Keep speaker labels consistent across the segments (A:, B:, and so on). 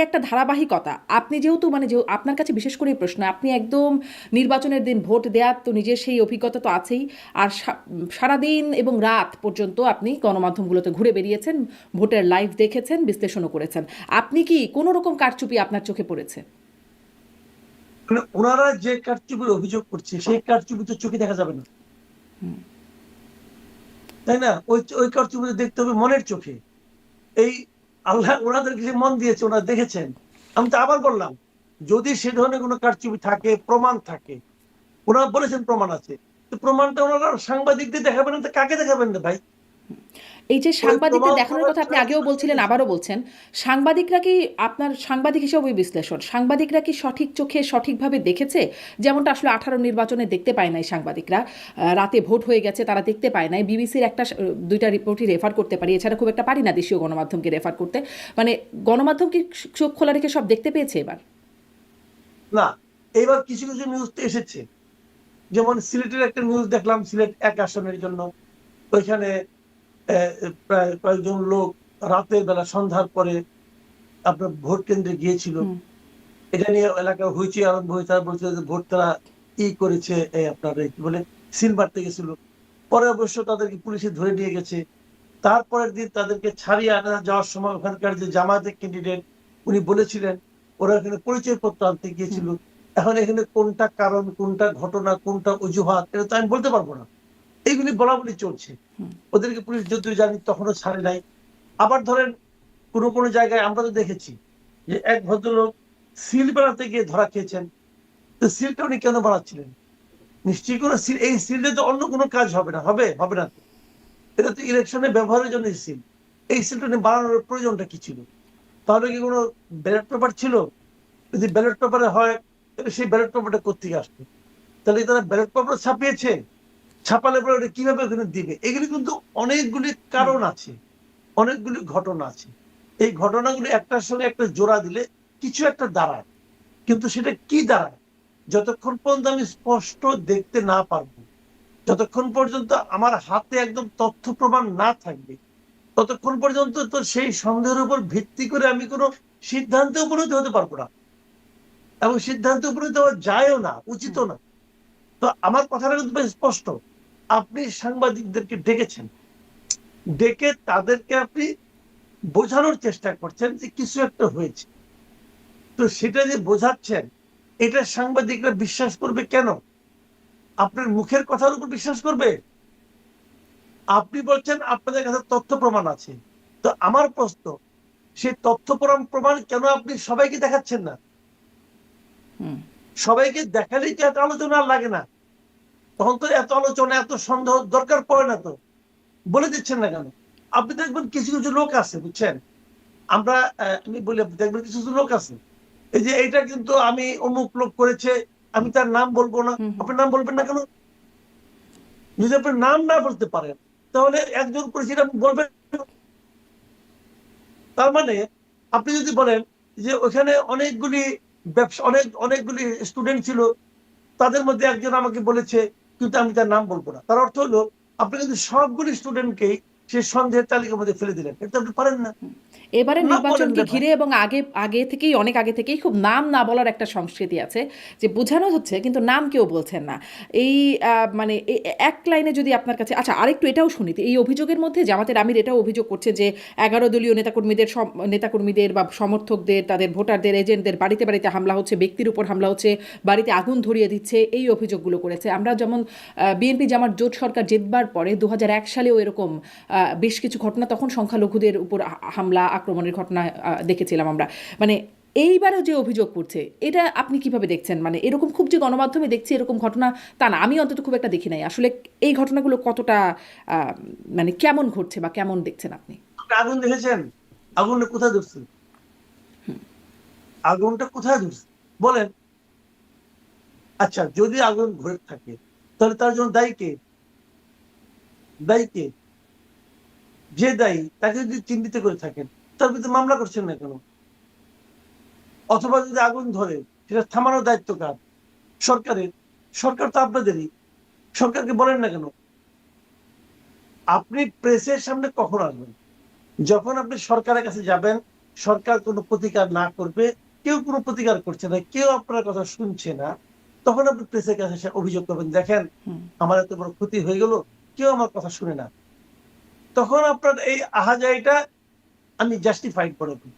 A: একটা ধারাবাহিকতা। আপনি যেহেতু মানে যে আপনার কাছে বিশেষ করে এই প্রশ্ন, আপনি একদম নির্বাচনের দিন ভোট দেওয়ার তো নিজের সেই অভিজ্ঞতা তো আছেই। আর সারাদিন এবং রাত পর্যন্ত আপনি গণমাধ্যমগুলোতে ঘুরে বেরিয়েছেন, ভোটের লাইভ দেখেছেন, বিশ্লেষণও করেছেন। আপনি কি কোনো রকম কারচুপি আপনার চোখে পড়েছে?
B: মানে ওনারা যে কারচুপির অভিযোগ করছে সেই কারচুপি তো চোখে দেখা যাবে না, তাই না? ওই ওই কারচুপি দেখতে হবে মনের চোখে। এই আল্লাহ ওনাদেরকে যে মন দিয়েছে ওনারা দেখেছেন। আমি তো আবার বললাম, যদি সে ধরনের কোনো কারচুপি থাকে, প্রমাণ থাকে, ওনারা বলেছেন প্রমাণ আছে, তো প্রমাণটা ওনারা সাংবাদিকদের দেখাবেন না, তো কাকে দেখাবেন না ভাই?
A: এই যে
B: ওই
A: সাংবাদিকদের
B: প্রমাণ
A: দেখানোর
B: করার
A: কথা আপনি
B: ছাড়া তো
A: আগেও
B: রাস্তা
A: বলছিলেন,
B: নেই।
A: আবারও বলছেন, সাংবাদিকরা কি আপনার সাংবাদিক হিসেবে বিশ্লেষণ, সাংবাদিকরা কি সঠিক চোখে সঠিকভাবে দেখেছে? যেমনটা আসলে 18 নির্বাচনে দেখতে পায় নাই সাংবাদিকরা। রাতে ভোট হয়ে গেছে, তারা দেখতে পায় নাই। বিবিসির একটা দুইটা রিপোর্টই রেফার করতে পারি, এছাড়া খুব একটা পারি না দেশীয় গণমাধ্যমকে রেফার করতে। মানে গণমাধ্যম কি চোখ খোলা রেখে সব দেখতে পেয়েছে এবার?
B: না, এইবার কিছু কিছু নিউজ তো এসেছে। যেমন সিলেটের একটা নিউজ দেখলাম, সিলেট 1 আসনের জন্য ওইখানে প্রায় কয়েকজন লোক রাতের বেলা সন্ধ্যার পরে আপনার ভোট কেন্দ্রে গিয়েছিল।
A: হুম।
B: এটা নিয়ে এলাকায় হইচই আরম্ভ হয়েছে, তারা বলছে যে ভোট তারা করেছে, আপনার কি বলে সিল মারতে গেছিল। পরে অবশ্য তাদেরকে পুলিশে ধরে নিয়ে গেছে। তারপরের দিন তাদেরকে ছাড়িয়ে আনা যাওয়ার সময় ওখানকার যে জামায়াতের ক্যান্ডিডেট উনি বলেছিলেন ওরা এখানে পরিচয়পত্র আনতে
A: হুম।
B: গিয়েছিল। এখন এখানে কোনটা কারণ, কোনটা ঘটনা, কোনটা অজুহাত, এটা তো আমি বলতে পারবো না। এইগুলি বলা বলি চলছে। ওদেরকে পুলিশ যদিও জানি তখনও ছাড়ে নাই। আবার ধরেন কোনো কোনো জায়গায় আমরা তো দেখেছি যে এক ভদ্রলোক সিল বানাতে গিয়ে ধরা খেয়েছেন। তো সিলটা উনি কেন বানাচ্ছিলেন? নিশ্চয়ই কোনো সিল, এই সিলটা তো অন্য কোনো কাজ হবে না, হবে হবে না তো। এটা তো ইলেকশনে ব্যবহারের জন্য সিল। এই সিলটা নিয়ে বানানোর প্রয়োজনটা কি ছিল? তাহলে কি কোনো ব্যালট পেপার ছিল? যদি ব্যালট পেপারে হয় তাহলে সেই ব্যালট পেপারটা কোথেকে আসবে? তাহলে তারা ব্যালট পেপার ছাপিয়েছে, ছাপালে পরে ওটা কিভাবে ওখানে দিবে? এগুলি কিন্তু অনেকগুলি
A: হুম।
B: কারণ আছে, অনেকগুলি ঘটনা আছে। এই ঘটনাগুলি একটার সঙ্গে একটা জোড়া দিলে কিছু একটা দাঁড়ায়। কিন্তু সেটা কি দাঁড়ায়, যতক্ষণ পর্যন্ত আমি স্পষ্ট দেখতে না পারবো, যতক্ষণ পর্যন্ত আমার হাতে একদম তথ্য প্রমাণ না থাকবে, ততক্ষণ পর্যন্ত তো সেই সন্দেহের উপর ভিত্তি করে আমি কোনো সিদ্ধান্তে উপনীত হতে পারবো না। এবং সিদ্ধান্তে উপনীত হওয়া যায়ও না, উচিতও না। তো আমার কথাটা কিন্তু বেশ স্পষ্ট। আপনি সাংবাদিকদেরকে ডেকেছেন, ডেকে তাদেরকে আপনি বোঝানোর চেষ্টা করছেন যে কিছু একটা হয়েছে। তো সেটা যে বোঝাচ্ছেন, এটা সাংবাদিকরা বিশ্বাস করবে কেন? আপনার মুখের কথার উপর বিশ্বাস করবে? আপনি বলছেন আপনাদের কাছে তথ্য প্রমাণ আছে। তো আমার প্রশ্ন, সেই তথ্য প্রমাণ প্রমাণ কেন আপনি সবাইকে দেখাচ্ছেন না?
A: হুম।
B: সবাইকে দেখালেই তো এত আলোচনা আর লাগে না। তখন তো এত আলোচনা, এত সন্দেহ দরকার পড়ে না তো। বলে দিচ্ছেন না কেন? আপনি দেখবেন কিছু কিছু লোক আছে, বুঝছেন? আমরা আমি বলি, আপনি দেখবেন কিছু কিছু লোক আছে, এই যে এইটা কিন্তু আমি অমুক লোক করেছে, আমি তার নাম বলবো না।
A: হুম। হুম।
B: আপনি নাম বলবেন না কেন? যদি আপনি নাম না বলতে পারেন, তাহলে একজন করেছে এটা আপনি বলবেন না। তার মানে আপনি যদি বলেন যে ওখানে অনেকগুলি ব্যবসা, অনেকগুলি স্টুডেন্ট ছিল, তাদের মধ্যে একজন আমাকে বলেছে, কিন্তু আমি তার নাম বলবো না, তার অর্থ হলো আপনি কিন্তু সবগুলি স্টুডেন্টকেই সে সন্দেহের তালিকার মধ্যে ফেলে দিলেন। এটা আপনি পারেন না।
A: এবারে
B: না বলেন
A: নির্বাচনকে
B: রে ভাই।
A: ঘিরে এবং আগে আগে থেকেই অনেক আগে থেকেই খুব নাম না বলার একটা সংস্কৃতি আছে, যে বোঝানো হচ্ছে কিন্তু নাম কেউ বলছেন না। এই মানে এক লাইনে যদি আপনার কাছে, আচ্ছা আরেকটু এটাও শুনি, এই অভিযোগের মধ্যে জামাতের আমির এটাও অভিযোগ করছে যে 11 দলীয় নেতাকর্মীদের নেতাকর্মীদের বা সমর্থকদের, তাদের ভোটারদের, এজেন্টদের বাড়িতে বাড়িতে হামলা হচ্ছে, ব্যক্তির উপর হামলা হচ্ছে, বাড়িতে আগুন ধরিয়ে দিচ্ছে, এই অভিযোগগুলো করেছে। আমরা যেমন বিএনপি জামাত জোট সরকার জেতবার পরে 2001 সালেও এরকম বেশ কিছু ঘটনা, তখন সংখ্যালঘুদের উপর হামলা আক্রমণের ঘটনা দেখেছিলাম আমরা। মানে এইবারও যে অভিযোগ করছে, এটা আপনি কিভাবে দেখছেন? মানে এরকম খুব যে গণমাধ্যমে দেখছি এরকম ঘটনা, তা না, আমি অন্তত খুব একটা দেখি নাই আসলে। এই ঘটনাগুলো কতটা আহ, মানে কেমন ঘটছে বা কেমন দেখছেন আপনি?
B: আপনি আগুন দেখেছেন? আগুনটা কোথায় ধরছে? আগুনটা কোথায় ধরছে বলেন? আচ্ছা, যদি আগুন ধরে থাকে তাহলে তার জন্য দায়ী কে? দায়ী কে? যে দায়ী তাকে যদি চিহ্নিত করে থাকেন, তার বিরুদ্ধে মামলা করছেন না কেন? অথবা যদি আগুন ধরে, সেটা থামানোর দায়িত্ব কার? সরকারের। সরকার তো আপনাদেরই। সরকারকে বলেন না কেন? আপনি প্রেসের সামনে কখন আসবেন? যখন আপনি সরকারের কাছে যাবেন, সরকার কোনো প্রতিকার না করবে, কেউ কোনো প্রতিকার করছে না, কেউ আপনার কথা শুনছে না, তখন আপনি প্রেসের কাছে এসে অভিযোগ করবেন, দেখেন
A: হুম।
B: আমার এত বড় ক্ষতি হয়ে গেল, কেউ আমার কথা শুনে না। তখন আপনার এই আহাজারিটা আমি জাস্টিফাইড করে দিই।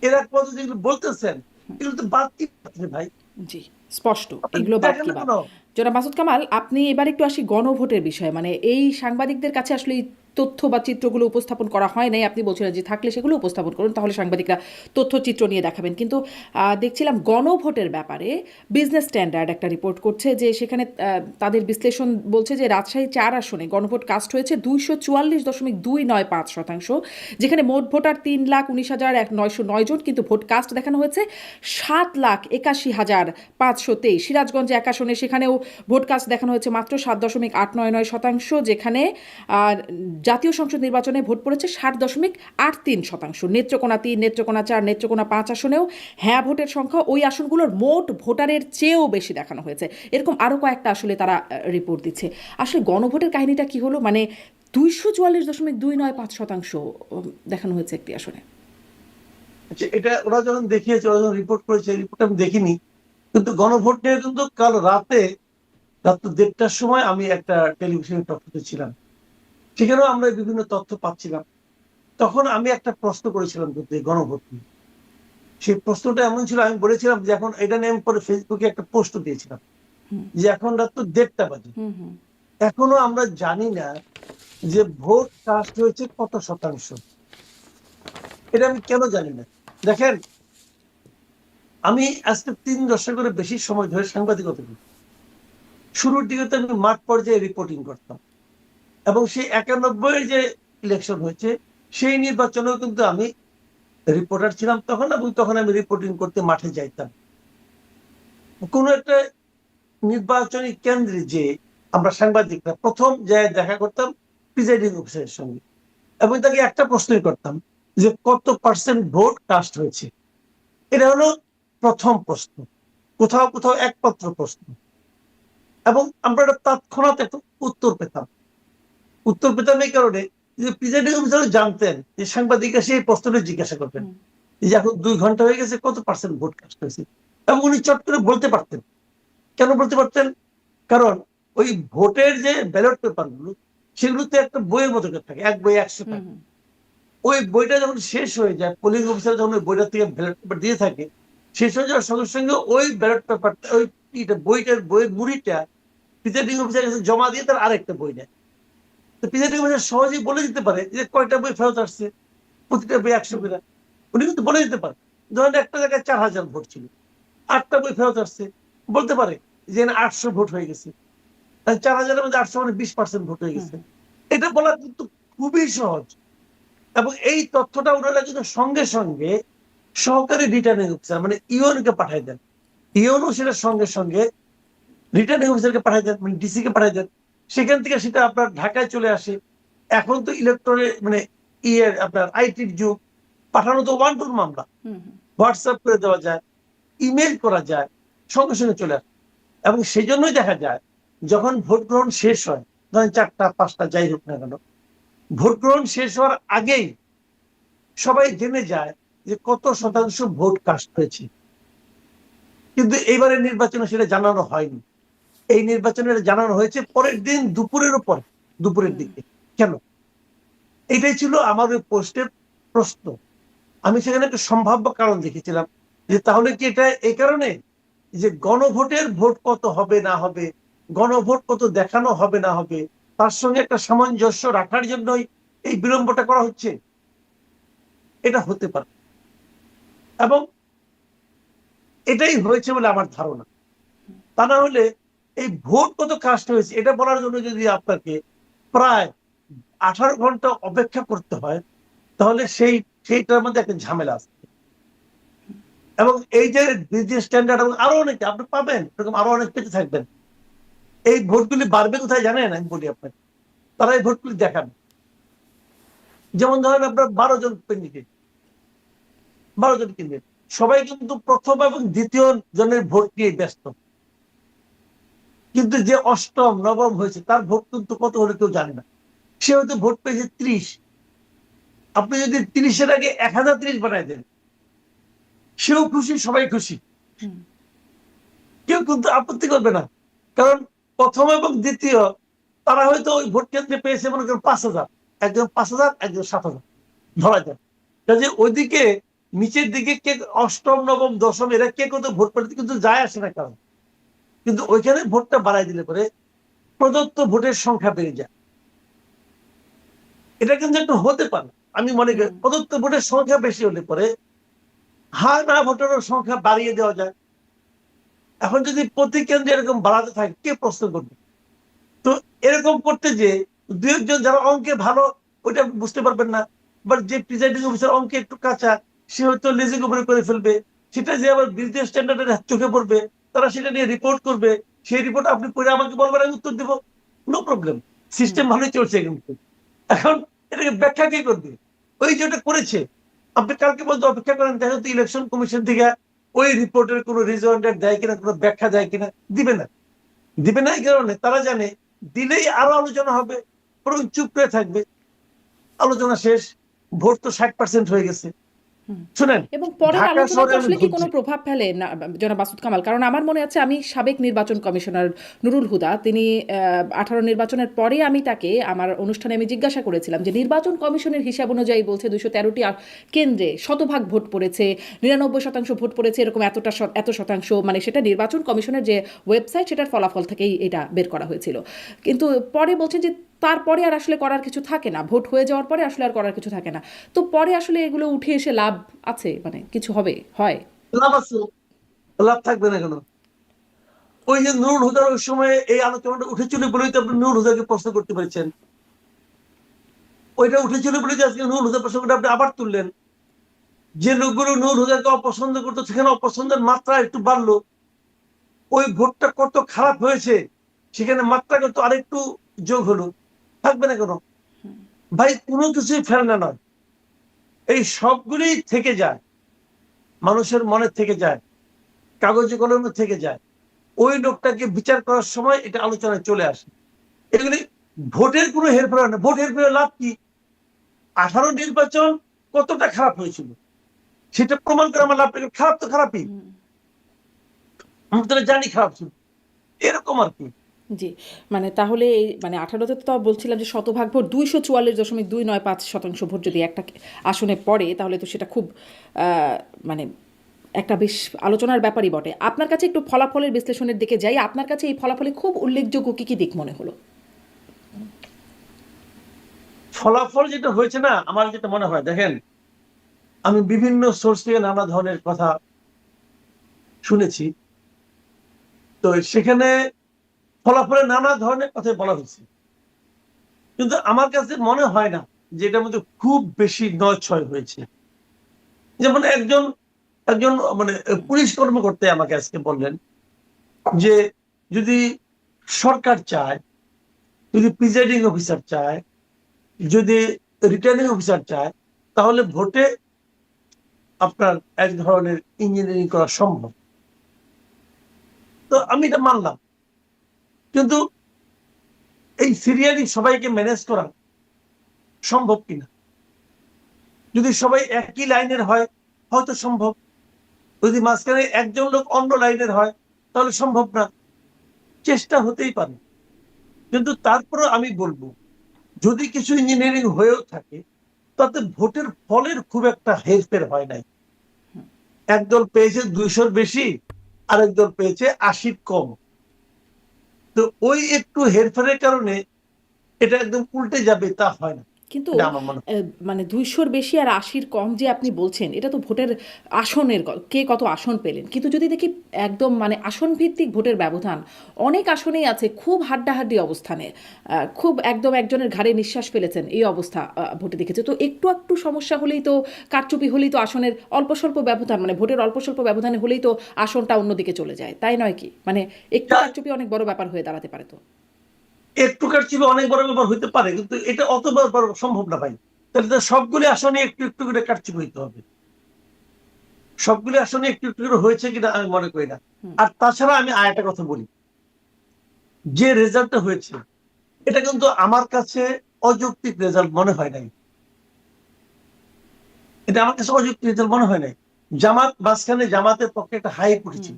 B: এর এক পদ্ধতি যেগুলো বলতেছেন, এগুলো তো বাদ কি পাচ্ছেন ভাই?
A: জি, স্পষ্ট।
B: আপনি
A: এগুলো বাদ
B: দেখেন
A: কি
B: না
A: বাদ?
B: কোনো।
A: জনাব মাসুদ কামাল, আপনি এবার একটু আসি গণভোটের বিষয়ে। মানে এই সাংবাদিকদের কাছে আসলে এই তথ্য বা চিত্রগুলো উপস্থাপন করা হয় নাই। আপনি বলছিলেন যে থাকলে সেগুলো উপস্থাপন করুন, তাহলে সাংবাদিকরা তথ্যচিত্র নিয়ে দেখাবেন। কিন্তু দেখছিলাম গণভোটের ব্যাপারে বিজনেস স্ট্যান্ডার্ড একটা রিপোর্ট করছে যে সেখানে তাদের বিশ্লেষণ বলছে যে রাজশাহী ৪ আসনে গণভোট কাস্ট হয়েছে 244.295%, যেখানে মোট ভোটার 3,19,909 জন, কিন্তু ভোট কাস্ট দেখানো হয়েছে 7,81,523। সিরাজগঞ্জে ১ আসনে সেখানেও ভোট কাস্ট দেখানো হয়েছে মাত্র 7.899%, যেখানে জাতীয় সংসদ নির্বাচনে ভোট পড়েছে 60.83%। নেত্রকোনা ৩, নেত্রকোনা ৪, নেত্রকোনা ৫ আসনেও হ্যাঁ ভোটের সংখ্যা ওই আসনগুলোর মোট ভোটারের চেয়েও বেশি দেখানো হয়েছে। এরকম আরও কয়েকটা আসলে তারা রিপোর্ট দিচ্ছে। আসলে গণভোটের কাহিনীটা কি হলো? মানে 244.295% দেখানো হয়েছে একটি আসনে।
B: আচ্ছা, এটা ওরা যখন দেখিয়েছে, ওরা যখন রিপোর্ট করেছে, রিপোর্ট আমি দেখিনি, কিন্তু গণভোট নিয়ে কিন্তু কাল রাতে রাত ১:৩০টার সময় আমি একটা টেলিভিশনে টকশোতে ছিলাম, সেখানেও আমরা বিভিন্ন তথ্য পাচ্ছিলাম। তখন আমি একটা প্রশ্ন করেছিলাম কিন্তু এই গণভোট নিয়ে। সেই প্রশ্নটা এমন ছিল, আমি বলেছিলাম যে এখন এটা নিয়ে আমি পরে ফেসবুকে একটা পোস্ট দিয়েছিলাম যে এখন রাত ১:৩০টা বাজে,
A: হুম, হুম।
B: এখনো আমরা জানি না যে ভোট কাস্ট হয়েছে কত শতাংশ। এটা আমি কেন জানি না? দেখেন, আমি আজকে ৩ দশকের বেশি সময় ধরে সাংবাদিকতা করি। শুরুর দিকে তো আমি মাঠ পর্যায়ে রিপোর্টিং করতাম, এবং সেই ৯১ যে ইলেকশন হয়েছে সেই নির্বাচনেও কিন্তু আমি রিপোর্টার ছিলাম তখন, এবং তখন আমি রিপোর্টিং করতে মাঠে যাইতাম। কোন একটা নির্বাচনী কেন্দ্রে যে আমরা সাংবাদিকরা প্রথম যে দেখা করতাম প্রিজাইডিং অফিসারের সঙ্গে, এবং তাকে একটা প্রশ্নই করতাম যে কত পার্সেন্ট ভোট কাস্ট হয়েছে। এটা হলো প্রথম প্রশ্ন, কোথাও কোথাও একমাত্র প্রশ্ন, এবং আমরা একটা তৎক্ষণাৎ একটা উত্তর পেতাম। উত্তর পেতাম এই কারণে যে প্রিজাইডিং অফিসার জানতেন যে সাংবাদিক এসে এই প্রশ্নটা জিজ্ঞাসা করবেন, যে এখন ২ ঘন্টা হয়ে গেছে, কত পার্সেন্ট ভোট কাস্ট হয়েছে, এবং উনি চট করে বলতে পারতেন। কেন বলতে পারতেন? কারণ ওই ভোটের যে ব্যালট পেপার গুলো, সেগুলোতে একটা বইয়ের মতো করে থাকে, এক বই ১০০
A: হুম,
B: টাকা।
A: হুম।
B: ওই বইটা যখন শেষ হয়ে যায়, পোলিং অফিসার যখন ওই বইটা থেকে ব্যালট পেপার দিয়ে থাকে, শেষ হয়ে যাওয়ার সঙ্গে সঙ্গে ওই ব্যালট পেপারটা, ওই বইটার বইয়ের মুড়িটা প্রিজাইডিং অফিসার কাছে জমা দিয়ে তার আরেকটা বই নেয়। তো প্রিজাইডিং অফিসার সহজেই বলে দিতে পারে যে কয়টা বই ফেরত আসছে, প্রতিটা বই ১০০ করে। উনি কিন্তু বলে দিতে পারে, ধরেন একটা জায়গায় ৪,০০০ ভোট ছিল, ৮টা বই ফেরত আসছে, বলতে পারে যে ৮০০ ভোট হয়ে গেছে। ৪,০০০-এর মধ্যে ৮০০ মানে ২০% ভোট হয়ে গেছে। এটা বলা কিন্তু খুবই সহজ, এবং এই তথ্যটা ওনারা কিন্তু সঙ্গে সঙ্গে সহকারী রিটার্নিং অফিসার মানে ইওনকে পাঠাই দেন। ইওনও সেটা সঙ্গে সঙ্গে রিটার্নিং অফিসারকে পাঠাই দেন, মানে ডিসি কে পাঠাই দেন। সেখান থেকে সেটা আপনার ঢাকায় চলে আসে। এখন তো ইলেকট্রনিক মানে আপনার আইটির যুগ, পাঠানো তো ওয়ান টুর মামলা,
A: হুম, হুম।
B: হোয়াটসঅ্যাপ করে দেওয়া যায়, ইমেল করা যায়, সঙ্গে সঙ্গে চলে আসে। এবং সেই জন্যই দেখা যায় যখন ভোট গ্রহণ শেষ হয়, ধরেন ৪টা ৫টা যাই হোক না কেন, ভোট গ্রহণ শেষ হওয়ার আগেই সবাই জেনে যায় যে কত শতাংশ ভোট কাস্ট হয়েছে। কিন্তু এইবারের নির্বাচনে সেটা জানানো হয়নি। এই নির্বাচনে জানানো হয়েছে পরের দিন দুপুরের পর, দুপুরের দিকে। কেন? এটাই ছিল আমার ওই পোস্টের প্রশ্ন। আমি সেখানে একটা সম্ভাব্য কারণ দেখেছিলাম, যে তাহলে কি এটা এই কারণে যে গণভোটের ভোট কত হবে না হবে, গণভোট কত দেখানো হবে না হবে, তার সঙ্গে একটা সামঞ্জস্য রাখার জন্যই এই বিলম্বটা করা হচ্ছে। এটা হতে পারে, এবং এটাই হয়েছে বলে আমার ধারণা। তা না হলে এই ভোট কত কাস্ট হয়েছে এটা বলার জন্য যদি আপনাকে প্রায় ১৮ ঘন্টা অপেক্ষা করতে হয়, তাহলে সেইটার মধ্যে একটা ঝামেলা আছে। এবং এই যে বিজনেস স্ট্যান্ডার্ড এবং আরো অনেকে আপনি পাবেন, এরকম আরো অনেক পেতে থাকবেন। এই ভোটগুলি বাড়বে কোথায় জানেন? আমি বলি আপনাকে, তারা এই ভোটগুলি দেখান। যেমন ধরেন আপনার ১২ জন ক্যান্ডিডেট, ১২ জন ক্যান্ডিডেট, সবাই কিন্তু প্রথম এবং দ্বিতীয় জনের ভোট নিয়ে ব্যস্ত, কিন্তু যে অষ্টম নবম হয়েছে তার ভোট কিন্তু কত হলে কেউ জানে না। সে হয়তো ভোট পেয়েছে ৩০, আপনি যদি 30-এর আগে 1030 বানায় দেন, সেও খুশি, সবাই খুশি,
A: হুম,
B: কেউ কিন্তু আপত্তি করবে না। কারণ প্রথম এবং দ্বিতীয় তারা হয়তো ওই ভোট কেন্দ্রে পেয়েছে মনে করেন 5000, একজন 5000, একজন 7000 ধরা যায়। কাজে ওইদিকে নিচের দিকে কে অষ্টম, নবম, দশম এরা কে কত ভোট পেতে কিন্তু যায় আসে না কারণ, কিন্তু ওইখানে ভোটটা বাড়াই দিলে পরে প্রদত্ত ভোটের সংখ্যা বেড়ে যায়। এটা কিন্তু একটু হতে পারে। আমি মনে করি
A: হুম,
B: প্রদত্ত ভোটের সংখ্যা বেশি হলে পরে হ্যাঁ না ভোটারের সংখ্যা বাড়িয়ে দেওয়া যায়। এখন যদি প্রতি কেন্দ্রে এরকম বাড়াতে থাকে কে প্রশ্ন করবে? তো এরকম করতে যে দু একজন যারা অঙ্কে ভালো ওইটা বুঝতে পারবেন না, বাট যে প্রিজাইডিং অফিসার অঙ্কে একটু কাঁচা সে হয়তো লেজিং উপরে করে ফেলবে, সেটা যে আবার বিজনেস স্ট্যান্ডার্ডের চোখে পড়বে, তারা সেটা নিয়ে রিপোর্ট করবে, সেই রিপোর্ট আপনি পড়ে আমাকে বলবেন, আমি উত্তর দেবো, নো প্রবলেম,
A: হুম।
B: সিস্টেম ভালোই চলছে। কিন্তু এখন এটাকে ব্যাখ্যা কে করবে? ওই যেটা করেছে, আপনি কালকে বলতে অপেক্ষা করেন দেখেন তো ইলেকশন কমিশন থেকে ওই রিপোর্টের কোনো রিজয়েন্টার দেয় কিনা, কোনো ব্যাখ্যা দেয় কিনা। দিবে না। দিবে না এই কারণে তারা জানে দিলেই আরো আলোচনা হবে, বরং চুপ করে থাকবে, আলোচনা শেষ, ভোট তো 60% হয়ে গেছে।
A: হুম।
B: শুনেন,
A: এবং পরের
B: ঢাকা
A: আলোচনাতে
B: শহরে আমি
A: আসলে কি কোনো
B: ঘুরছি।
A: প্রভাব ফেলে না জনাব মাসুদ কামাল? কারণ আমার মনে আছে আমি সাবেক নির্বাচন কমিশনার নুরুল হুদা, তিনি 18 নির্বাচনের পরে আমি তাকে আমার অনুষ্ঠানে আমি জিজ্ঞাসা করেছিলাম যে নির্বাচন কমিশনের হিসাব অনুযায়ী বলছে 213টি কেন্দ্রে শতভাগ ভোট পড়েছে, 99% ভোট পড়েছে, এরকম এত শতাংশ, মানে সেটা নির্বাচন কমিশনের যে ওয়েবসাইট সেটার ফলাফল থেকেই এটা বের করা হয়েছিল। কিন্তু পরে বলছেন যে তারপরে আর আসলে করার কিছু থাকে না, ভোট হয়ে যাওয়ার পরে আসলে আর করার কিছু থাকে না। তো পরে আসলে এগুলো উঠে এসে লাভ আছে, মানে কিছু হবে হয়?
B: লাভ আছে, লাভ থাকবে না কেন? ওই যে নুরুল হুদার ওই সময় এই আলোচনাটা উঠেছিল বলেই তো আপনি নুরুল হুদাকে প্রশ্ন করতে পেরেছেন। ওইটা উঠেছিল বলেই আজকে নুরুল হুদার প্রসঙ্গটা আপনি আবার তুললেন। যে লোকগুলো নুরুল হুদাকে অপছন্দ করতো সেখানে অপছন্দের মাত্রা একটু বাড়লো, ওই ভোটটা কত খারাপ হয়েছে সেখানে মাত্রা কত আরেকটু যোগ হলো, থাকবে না কেন? ভাই কোনো কিছুই ফেলনা নয়, এই সবগুলি থেকে যায়, মানুষের মনে থেকে যায়, কাগজে কলমে থেকে যায়, ওই লোকটাকে বিচার করার সময় এটা আলোচনায় চলে আসে। এগুলি ভোটের কোনো হেরফের হয় না। ভোট হেরফের লাভ কি? 18 নির্বাচন কতটা খারাপ হয়েছিল সেটা প্রমাণ করে আমার লাভ, খারাপ তো খারাপই, আমরা তো জানি খারাপ ছিল, এরকম আর কি।
A: জি, মানে তাহলে এই মানে 18তে তো বলছিলাম যে শতভাগ ভোট 244.295% ভোট যদি একটা আসনে পড়ে তাহলে তো সেটা খুব মানে একটা বেশ আলোচনার ব্যাপারই বটে। আপনার কাছে একটু ফলাফলের বিশ্লেষণের দিকে যাই, আপনার কাছে এই ফলাফলে খুব উল্লেখযোগ্য কী কী দিক মনে হলো?
B: ফলাফল যেটা হয়েছে না, আমার যেটা মনে হয় দেখেন, আমি বিভিন্ন সোর্স থেকে নানা ধরনের কথা শুনেছি, তো সেখানে ফলাফলে নানা ধরনের কথা বলা হয়েছে, কিন্তু আমার কাছে মনে হয় না যে এটার মধ্যে খুব বেশি নয় ছয় হয়েছে। যেমন একজন একজন মানে পুলিশ কর্মকর্তা আমাকে আজকে বললেন যে যদি সরকার চায়, যদি প্রিজাইডিং অফিসার চায়, যদি রিটার্নিং অফিসার চায়, তাহলে ভোটে আপনার এক ধরনের ইঞ্জিনিয়ারিং করা সম্ভব। তো আমি এটা মানলাম, কিন্তু এই সিরিয়ালি সবাইকে ম্যানেজ করা সম্ভব কিনা? যদি সবাই একই লাইনের হয় হয়তো সম্ভব, যদি মাঝখানে একজন লোক অন্য লাইনের হয় তাহলে সম্ভব না। চেষ্টা হতেই পারে, কিন্তু তারপরে আমি বলবো যদি কিছু ইঞ্জিনিয়ারিং হয়েও থাকে তাতে ভোটের ফলের খুব একটা হেরফের হয় নাই। একদল পেয়েছে 200-র বেশি, আরেক দল পেয়েছে 80-র কম। তো ওই একটু হেরফেরের কারণে এটা একদম উল্টে যাবে তা হয় না,
A: কিন্তু
B: এটা আমার মনে হয়।
A: মানে 200-র বেশি আর 80-র কম যে আপনি বলছেন এটা তো ভোটের আসনের কে কত আসন পেলেন, কিন্তু যদি দেখি একদম মানে আসন ভিত্তিক ভোটের ব্যবধান অনেক আসনেই আছে খুব হাড্ডাহাড্ডি অবস্থানে, খুব একদম একজনের ঘাড়ে নিঃশ্বাস ফেলেছেন এই অবস্থা ভোটে দেখেছে। তো একটু একটু সমস্যা হলেই তো, কারচুপি হলেই তো আসনের অল্প স্বল্প ব্যবধান, মানে ভোটের অল্প স্বল্প ব্যবধানে হলেই তো আসনটা অন্যদিকে চলে যায়, তাই নয় কি? মানে একটু কারচুপি অনেক বড় ব্যাপার হয়ে দাঁড়াতে পারে তো।
B: একটু কারচুপি অনেক বড় ব্যাপার হইতে পারে, কিন্তু এটা অত বড় সম্ভব না ভাই। তাহলে তো সবগুলি আসনে একটু একটু করে কারচুপি হইতে হবে, সবগুলি আসনে একটু একটু করে হয়েছে কিনা আমি মনে করি না। আর তাছাড়া আমি আরেকটা কথা বলি, যে রেজাল্টটা হয়েছে এটা কিন্তু আমার কাছে অযৌক্তিক রেজাল্ট মনে হয় নাই। এটা আমার কাছে অযুক্তিত মনে হয় নাই। জামাত মাঝখানে জামাতের পক্ষে একটা হাইপ উঠেছিল,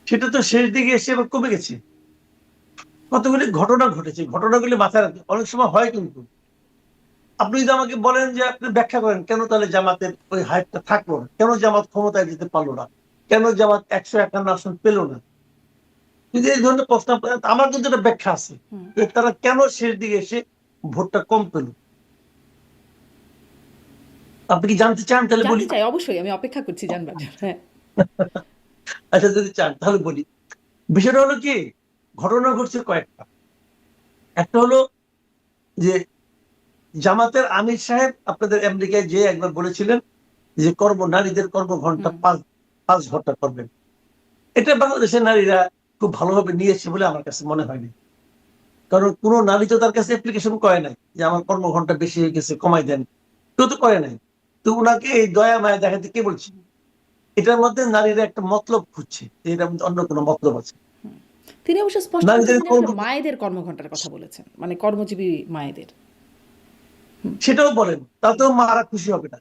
B: সেটা তো শেষ দিকে এসে এবার কমে গেছে। কতগুলি ঘটনা ঘটেছে, ঘটনাগুলি মাথায় রাখতে অনেক সময় হয়। কিন্তু আপনি যদি আমাকে বলেন যে আপনি ব্যাখ্যা করেন কেন তাহলে জামাতের ওই হাইপটা থাকলো না, কেন জামাত ক্ষমতায় যেতে পারলো না, কেন জামাত 151 আসন পেল না, যদি এই ধরনের প্রশ্ন করেন, আমার কিন্তু একটা ব্যাখ্যা আছে যে তারা কেন শেষ দিকে এসে ভোটটা কম পেল। আপনি কি জানতে চান? তাহলে বলি।
A: জানতে চাই, অবশ্যই আমি অপেক্ষা করছি জানবার জন্য। হ্যাঁ।
B: আচ্ছা, যদি চান তাহলে বলি। বিষয়টা হলো কি, ঘটনা ঘটছে কয়েকটা। একটা হলো যে জামাতের আমির সাহেব আপনাদের আমেরিকায় যে একবার বলেছিলেন যে নারীদের কর্মঘণ্টা 5 ঘন্টা করবেন। এটা বাংলাদেশের নারীরা খুব ভালোভাবে নিয়েছে বলে আমার কাছে মনে হয়নি। কারণ কোন নারী তো তার কাছে অ্যাপ্লিকেশন করে নাই যে আমার কর্মঘণ্টা বেশি হয়ে গেছে, কমাই দেন। কেউ তো করে নাই। তো উনাকে এই দয়া মায়া দেখাতে কে বলছে? এটার মধ্যে নারীরা একটা মতলব খুঁজছে, যে এটার মধ্যে অন্য কোনো মতলব আছে।
A: তিনি অবশ্য স্পষ্ট করে
B: নারীদের
A: তিনি আসলে মায়েদের কর্মঘণ্টার কথা বলেছেন, মানে কর্মজীবী মায়েদের।
B: সেটাও বলেন, তাতেও মারা খুশি হবে না,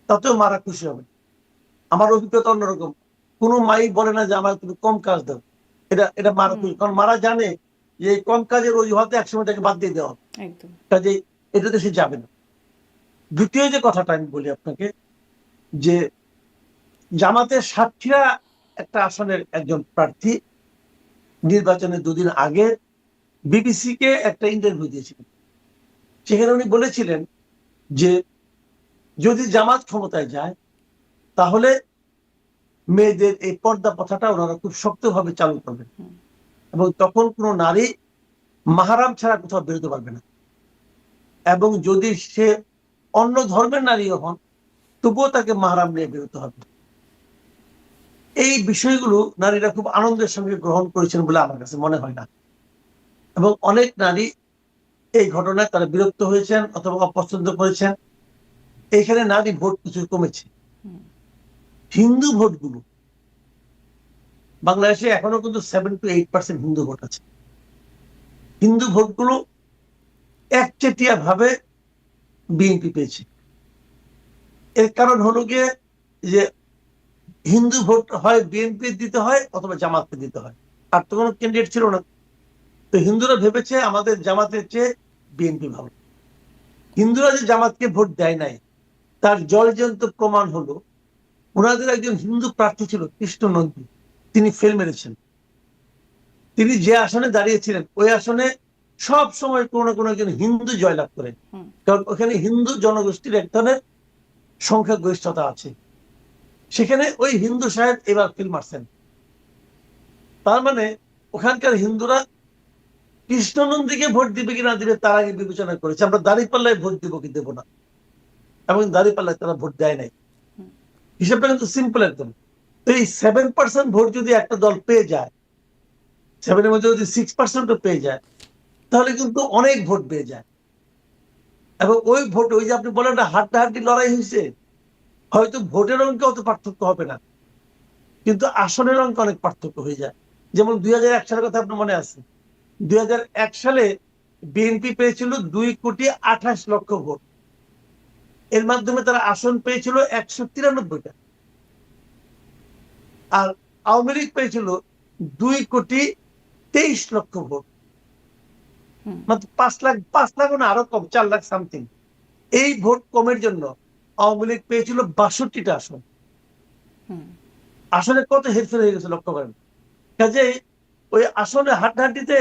B: তাতেও মারা খুশি হবে না। আমার অভিজ্ঞতা অন্যরকম। কোনো মাই বলে না যে আমার তুমি কম কাজ দাও, এটা এটা মারা খুশি। কারণ মারা জানে যে এই কম কাজের অজুহাতে একসময় তাকে বাদ দিয়ে দেওয়া হবে,
A: একদম।
B: কাজে এটাতে সে যাবে না। দ্বিতীয় যে কথাটা আমি বলি আপনাকে, যে জামাতের সাতক্ষীরা একটা আসনের একজন প্রার্থী নির্বাচনের 2 দিন আগে বিবিসি কে একটা ইন্টারভিউ দিয়েছিলেন। সেখানে উনি বলেছিলেন যে যদি জামাত ক্ষমতায় যায় তাহলে মেয়েদের এই পর্দা প্রথাটা ওনারা খুব শক্তভাবে চালু করবেন, এবং তখন কোনো নারী মাহারাম ছাড়া কোথাও বেরোতে পারবে না, এবং যদি সে অন্য ধর্মের নারীও হন তবুও তাকে মাহারাম নিয়ে বেরোতে হবে। এই বিষয়গুলো নারীরা খুব আনন্দের সঙ্গে গ্রহণ করেছেন বলে আমার কাছে মনে হয় না, এবং অনেক নারী এই ঘটনায় তারা বিরক্ত হয়েছেন অথবা অপছন্দ করেছেন। এইখানে নারী ভোট কিছু কমেছে। হিন্দু ভোটগুলো, বাংলাদেশে এখনো কিন্তু 7 to 8% হিন্দু ভোট আছে। হিন্দু ভোটগুলো একচেটিয়া ভাবে বিএনপি পেয়েছে। এর কারণ হলো গিয়ে যে হিন্দু ভোট হয় বিএনপি দিতে হয় অথবা জামাতকে দিতে হয়, আর তো কোনো ক্যান্ডিডেট ছিল না। তো হিন্দুরা ভেবেছে আমাদের জামাতের চেয়ে বিএনপি ভালো। হিন্দুরা যে জামাতকে ভোট দেয় নাই তার জলজন্ত প্রমাণ হলো ওনাদের একজন হিন্দু প্রার্থী ছিল কৃষ্ণ নন্দী, তিনি ফেল মেরেছেন। তিনি যে আসনে দাঁড়িয়েছিলেন ওই আসনে সব সময় কোনো না কোনো একজন হিন্দু জয়লাভ করেন, কারণ ওখানে হিন্দু জনগোষ্ঠীর এক ধরনের সংখ্যাগরিষ্ঠতা আছে। সেখানে ওই হিন্দু সাহেব এবার ফেল মারছেন। তার মানে ওখানকার হিন্দুরা কৃষ্ণনন্দীকে ভোট দিবে কিনা দিবে তার আগে বিবেচনা করেছে আমরা দাঁড়িপাল্লায় ভোট দিব কি দেবো না, এবং দাঁড়িপাল্লায় তারা ভোট দেয় নাই। হিসাবটা কিন্তু সিম্পল একদম। তো এই 7% ভোট যদি একটা দল পেয়ে যায়, 7-এর মধ্যে যদি 6% পেয়ে যায়, তাহলে কিন্তু অনেক ভোট পেয়ে যায়। এবং ওই ভোট, ওই যে আপনি বলেন না হাড্ডাহাড্ডি লড়াই হয়েছে, হয়তো ভোটের অঙ্কে অত পার্থক্য হবে না, কিন্তু আসনের অঙ্কে অনেক পার্থক্য হয়ে যায়। যেমন 2001 সালের কথা আপনার মনে আছে? 2001 সালে বিএনপি পেয়েছিল 2,28,00,000 ভোট। এর মাধ্যমে তারা আসন পেয়েছিল 193টা, আর আওয়ামী লীগ পেয়েছিল 2,23,00,000 ভোট, মাত্র 5 লাখ না আরো কম, 4 লাখ সামথিং। এই ভোট কমের জন্য আওয়ামী লীগ পেয়েছিল 62টা আসন। আসলে কত হেরফের হয়ে গেছে লক্ষ্য করেন। কাজেই ওই আসনে হাড্ডাহাড্ডিতে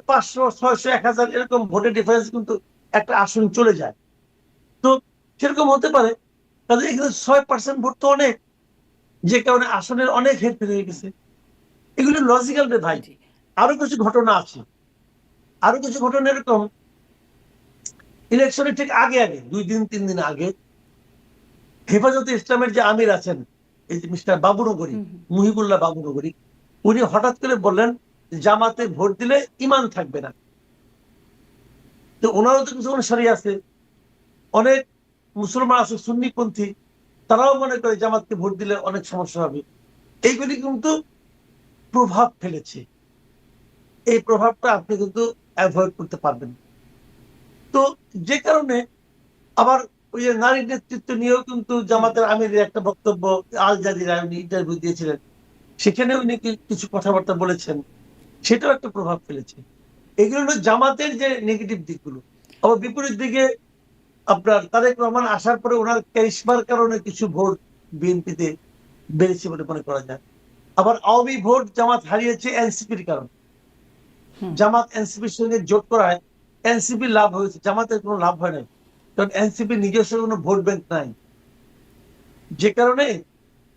B: 500, 600, 1000 এরকম ভোটের ডিফারেন্স কিন্তু একটা আসন চলে যায়। তো সেরকম হতে পারে। কাজে এখানে 6% ভোট তো অনেক, যে কারণে আসনের অনেক হেরফের হয়ে গেছে। এগুলো লজিক্যাল রে ভাই। আরো কিছু ঘটনা আছে, আরো কিছু ঘটনা এরকম। ইলেকশনের ঠিক আগে 2 দিন 3 দিন আগে হেফাজতে ইসলামের যে আমির আছেন, এই যে মিস্টার বাবুনগরী, মুহিবুল্লাহ বাবুনগরী, উনি হঠাৎ করে বললেন জামাতে ভোট দিলে ইমান থাকবে না। তো ওনারও তো কিছু অনুসারী আছে, অনেক মুসলমান আছে সুন্নিপন্থী, তারাও মনে করে জামাতকে ভোট দিলে অনেক সমস্যা হবে। এইগুলি কিন্তু প্রভাব ফেলেছে। এই প্রভাবটা আপনি কিন্তু অ্যাভয়েড করতে পারবেন। তো যে কারণে আবার ওই যে নারী নেতৃত্ব নিয়েও কিন্তু জামাতের আমিরের একটা বক্তব্য আল জাজিরা উনি ইন্টারভিউ দিয়েছিলেন, সেখানে উনি কিছু কথাবার্তা বলেছেন, সেটাও একটা প্রভাব ফেলেছে। এগুলো হলো জামাতের যে নেগেটিভ দিকগুলো। আবার বিপরীত দিকে আপনার তারেক রহমান আসার পরে ওনার ক্যারিশমার কারণে কিছু ভোট বিএনপিতে বেড়েছে বলে মনে করা যায়। আবার আওয়ামী ভোট জামাত হারিয়েছে এনসিপির কারণে। জামাত এনসিপির সঙ্গে জোট করায় এনসিপি লাভ হয়েছে, জামাতের কোনো লাভ হয় নাই, কারণ এনসিপি নিজস্ব কোনো ভোট ব্যাংক নাই, যে কারণে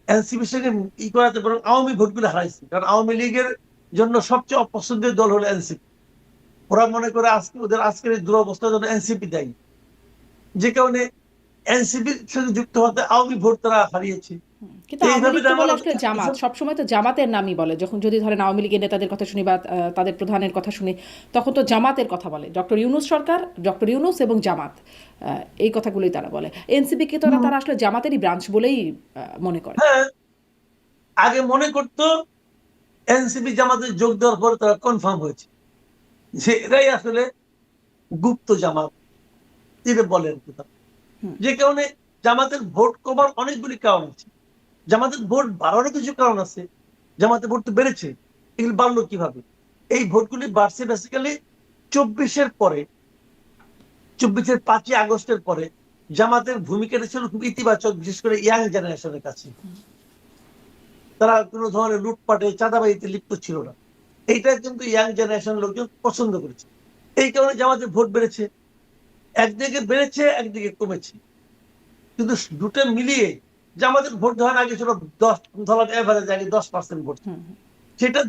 B: এনসিপির সঙ্গে করাতে বরং আওয়ামী ভোটগুলো হারাইছে। কারণ আওয়ামী লীগের জন্য সবচেয়ে অপছন্দের দল হলো এনসিপি। ওরা মনে করে আজকে ওদের আজকের এই দুরবস্থার জন্য এনসিপি দায়ী, যে কারণে এনসিপির সাথে যুক্ত হতে আওয়ামী ভোট তারা হারিয়েছে।
A: কিন্তু আওয়ামী
B: এইভাবে
A: লীগ তো বলে আসলে জামাত,
B: এসব
A: সবসময় তো জামাতের নামই বলে। যখন যদি ধরেন আওয়ামী লীগের নেতাদের কথা শুনি বা তাদের প্রধানের কথা শুনি, তখন তো জামাতের কথা বলে। ডক্টর ইউনূস সরকার, ডক্টর ইউনূস এবং জামাত, এই কথাগুলোই তারা বলে। এনসিপিকে তো তারা আসলে জামাতেরই ব্রাঞ্চ বলেই মনে করে।
B: হ্যাঁ, আগে মনে করতো এনসিপি জামাতে যোগ দেওয়ার পর তারা কনফার্ম হয়েছে যে এরাই আসলে গুপ্ত জামাত, এটা বলেন। যে কারণে জামাতের ভোট কমার অনেকগুলি কারণ আছে, জামাতের ভোট বাড়ানোর কিছু কারণ আছে। জামাতের ভোট তো বেড়েছে, এগুলি বাড়লো কিভাবে? এই ভোটগুলি বাড়ছে বেসিক্যালি 24-এর পরে, 24-এর 5ই আগস্টের পরে জামাতের ভূমিকাটা ছিল খুব ইতিবাচক, বিশেষ করে ইয়াং জেনারেশনের কাছে। তারা কোনো ধরনের লুটপাটে চাঁদাবাজিতে লিপ্ত ছিল না, এইটা কিন্তু ইয়াং জেনারেশন লোকজন পছন্দ করেছে। এই কারণে জামাতের ভোট বেড়েছে, একদিকে বেড়েছে একদিকে কমেছে, কিন্তু দুটো মিলিয়ে জামাতের ভোট ধরার আগে ছিল 10, ধরার এভারেজ আগে 10% ভোট, সেটা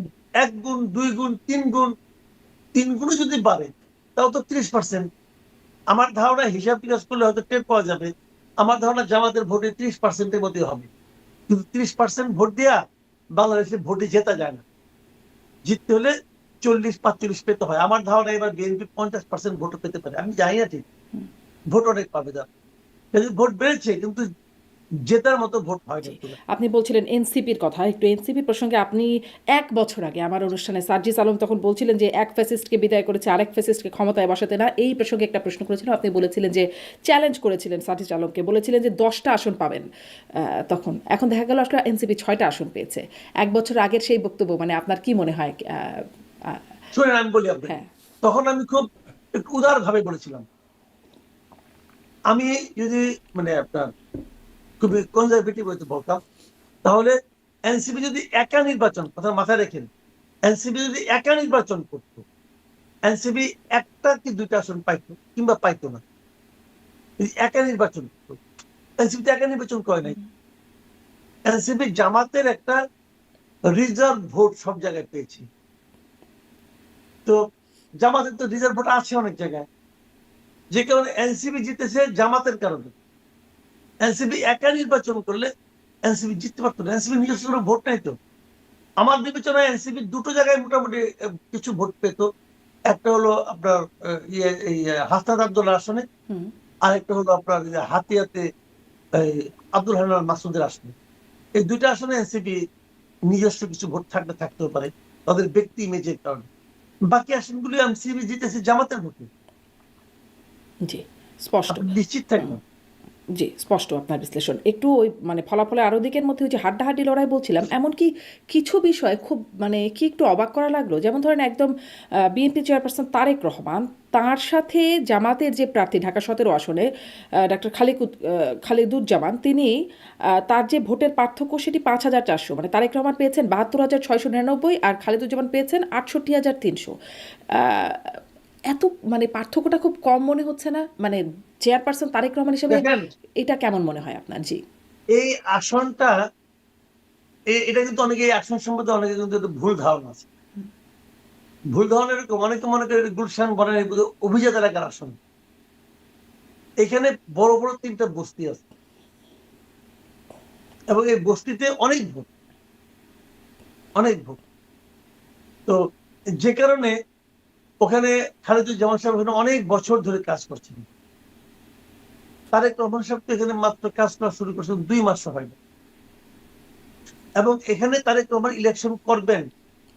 B: 1 গুণ 2 গুণ 3 গুণ, 3 গুণও যদি বাড়ে তাও তো 30%। আমার ধারণা হিসাব কিতাব করলে হয়তো টের পাওয়া যাবে, আমার ধারণা জামাতের ভোটে 30%-এর মধ্যে হবে। কিন্তু 30% ভোট দেওয়া বাংলাদেশে ভোটে জেতা যায় না, জিততে হলে 40-45 পেতে হয়। আমার ধারণা এবার বিএনপি 50% ভোটও পেতে পারে, আমি জানি না ঠিক, ভোট অনেক পাবে তারা। ভোট বেড়েছে কিন্তু জেতার মতো ভোট হয় না।
A: আপনি বলছিলেন এনসিপির কথা, একটু এনসিপি প্রসঙ্গে। আপনি 1 বছর আগে আমার অনুষ্ঠানে সার্জিস আলম তখন বলছিলেন যে এক ফ্যাসিস্টকে বিদায় করেছে, আরেক ফ্যাসিস্টকে ক্ষমতায় বসাতে না। এই প্রসঙ্গে একটা প্রশ্ন করেছিলাম, আপনি বলেছিলেন যে চ্যালেঞ্জ করেছিলেন সার্জিস আলমকে, বলেছিলেন যে 10টা আসন পাবেন তখন। এখন দেখা গেল আসলে এনসিপি 6টা আসন পেয়েছে। 1 বছর আগের সেই বক্তব্য, মানে আপনার কি মনে হয়?
B: শুনেন আমি বলি আপনাকে,
A: হ্যাঁ,
B: তখন আমি খুব একটু উদার ভাবে বলেছিলাম, আমি যদি মানে আপনার খুবই কনজারভেটিভ হইতে বলতাম, তাহলে এনসিপি যদি একা নির্বাচন, কথা মাথায় রেখেন, এনসিপি যদি একা নির্বাচন করতো, এনসিপি 1টা কি 2টা আসন পাইতো কিংবা পাইতো না। একা নির্বাচন করতো, এনসিপি তো একা নির্বাচন করে নাই। এনসিপি জামাতের একটা রিজার্ভ ভোট সব জায়গায় পেয়েছি, তো জামাতের তো রিজার্ভ ভোট আছে অনেক জায়গায়, যে কারণে এনসিপি জিতেছে জামাতের কারণে। এনসিপি একা নির্বাচন করলে এনসিপি জিততে পারতো না, এনসিপি নিজস্ব কোনো ভোট নাই তো। আমার বিবেচনায় এনসিপি 2টো জায়গায় মোটামুটি কিছু ভোট পেত। একটা হলো আপনার হাসনাত আব্দুল্লাহ আসনে, আর একটা হলো আপনার হাতিয়াতে আব্দুল হান্নান মাসুদের আসনে। এই 2টা আসনে এনসিপি নিজস্ব কিছু ভোট থাকতেও পারে তাদের ব্যক্তি ইমেজের কারণে। বাকি আসনগুলি এনসিপি জিতেছে জামাতের ভোটে,
A: জি, স্পষ্ট।
B: আপনি নিশ্চিত থাকবেন।
A: জি, স্পষ্ট আপনার বিশ্লেষণ। একটু ওই মানে ফলাফলে আরও দিকের মধ্যে ওই যে হাড্ডাহাড্ডি লড়াই বলছিলাম, এমনকি কিছু বিষয় খুব মানে কি একটু অবাক করা লাগলো। যেমন ধরেন একদম বিএনপি চেয়ারপারসন তারেক রহমান, তার সাথে জামাতের যে প্রার্থী ঢাকা 17 আসনে ডাক্তার খালিদুজ্জামান, তিনি তার যে ভোটের পার্থক্য সেটি 5,400, মানে তারেক রহমান পেয়েছেন 72,699 আর খালিদুজ্জামান পেয়েছেন 68,300। এত মানে পার্থক্যটা খুব কম মনে হচ্ছে না? মানে চেয়ারপারসন তারেক রহমান হিসেবে
B: দেখেন,
A: এটা কেমন মনে হয় আপনার? জি,
B: এই আসনটা এটা কিন্তু অনেকে এই আসন সম্বন্ধে অনেকে কিন্তু ভুল ধারণা আছে। ভুল ধারণা এরকম, অনেকে মনে করে গুলশান বনের অভিজাত এলাকার আসন। এখানে বড় বড় 3টা বস্তি আছে এবং এই বস্তিতে অনেক ভোট, অনেক ভোট। তো যে কারণে ওখানে খালিদুজ্জামান সাহেব ওখানে অনেক বছর ধরে কাজ করছেন। তারেক রহমান সাহেব তো এখানে মাত্র কাজ করা শুরু করছেন 2 মাস হয় না, এবং এখানে তারেক রহমান ইলেকশন করবেন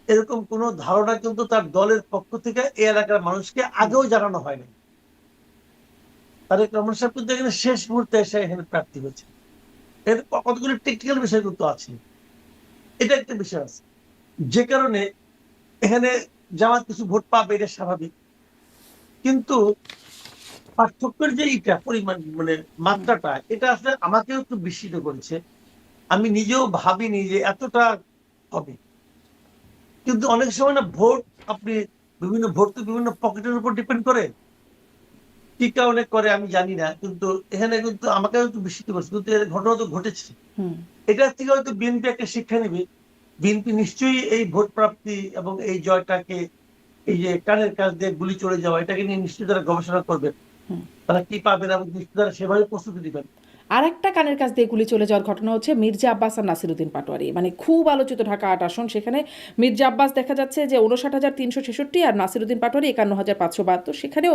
B: এরকম কোন ধারণা কিন্তু তার দলের পক্ষ থেকে এই এলাকার মানুষকে আগেও জানানো হয়নি। তারেক রহমান সাহেব কিন্তু এখানে শেষ মুহূর্তে এসে এখানে প্রার্থী হয়েছে। এর কতগুলো টেকনিক্যাল বিষয় কিন্তু আছে, এটা একটা বিষয় আছে, যে কারণে এখানে জামাত কিছু ভোট পাবে, এটা স্বাভাবিক। কিন্তু পার্থক্যের যে এইটা পরিমাণ মানে মাত্রাটা, এটা আসলে আমাকেও একটু বিস্মিত করেছে। আমি নিজেও ভাবিনি যে এতটা হবে। কিন্তু অনেক সময় না ভোট, আপনি বিভিন্ন ভোট তো বিভিন্ন পকেটের উপর ডিপেন্ড করে, কি কারণে করে আমি জানি না, কিন্তু এখানে কিন্তু আমাকে একটু বিস্মিত করছে, কিন্তু এর ঘটনা তো ঘটেছে।
A: হুম।
B: এটা থেকে হয়তো বিএনপি একটা শিক্ষা নেবে। বিএনপি নিশ্চয়ই এই ভোট প্রাপ্তি এবং এই জয়টাকে, এই যে কানের কাছ দিয়ে গুলি চলে যাওয়া, এটাকে নিয়ে নিশ্চয়ই তারা গবেষণা করবেন,
A: হুম।
B: তারা কি পাবেন এবং নিশ্চয়ই তারা সেভাবে প্রস্তুতি দিবেন।
A: আর একটা কানের কাছ দিয়ে গুলি চলে যাওয়ার ঘটনা হচ্ছে মির্জা আব্বাস আর নাসিরুদ্দিন পাটোয়ারি, মানে খুব আলোচিত ঢাকা ৮ আসন। সেখানে মির্জা আব্বাস দেখা যাচ্ছে যে ৫৯,৩৬৬ আর নাসিরুদ্দিন পাটোয়ারি ৫১,৫৭২, সেখানেও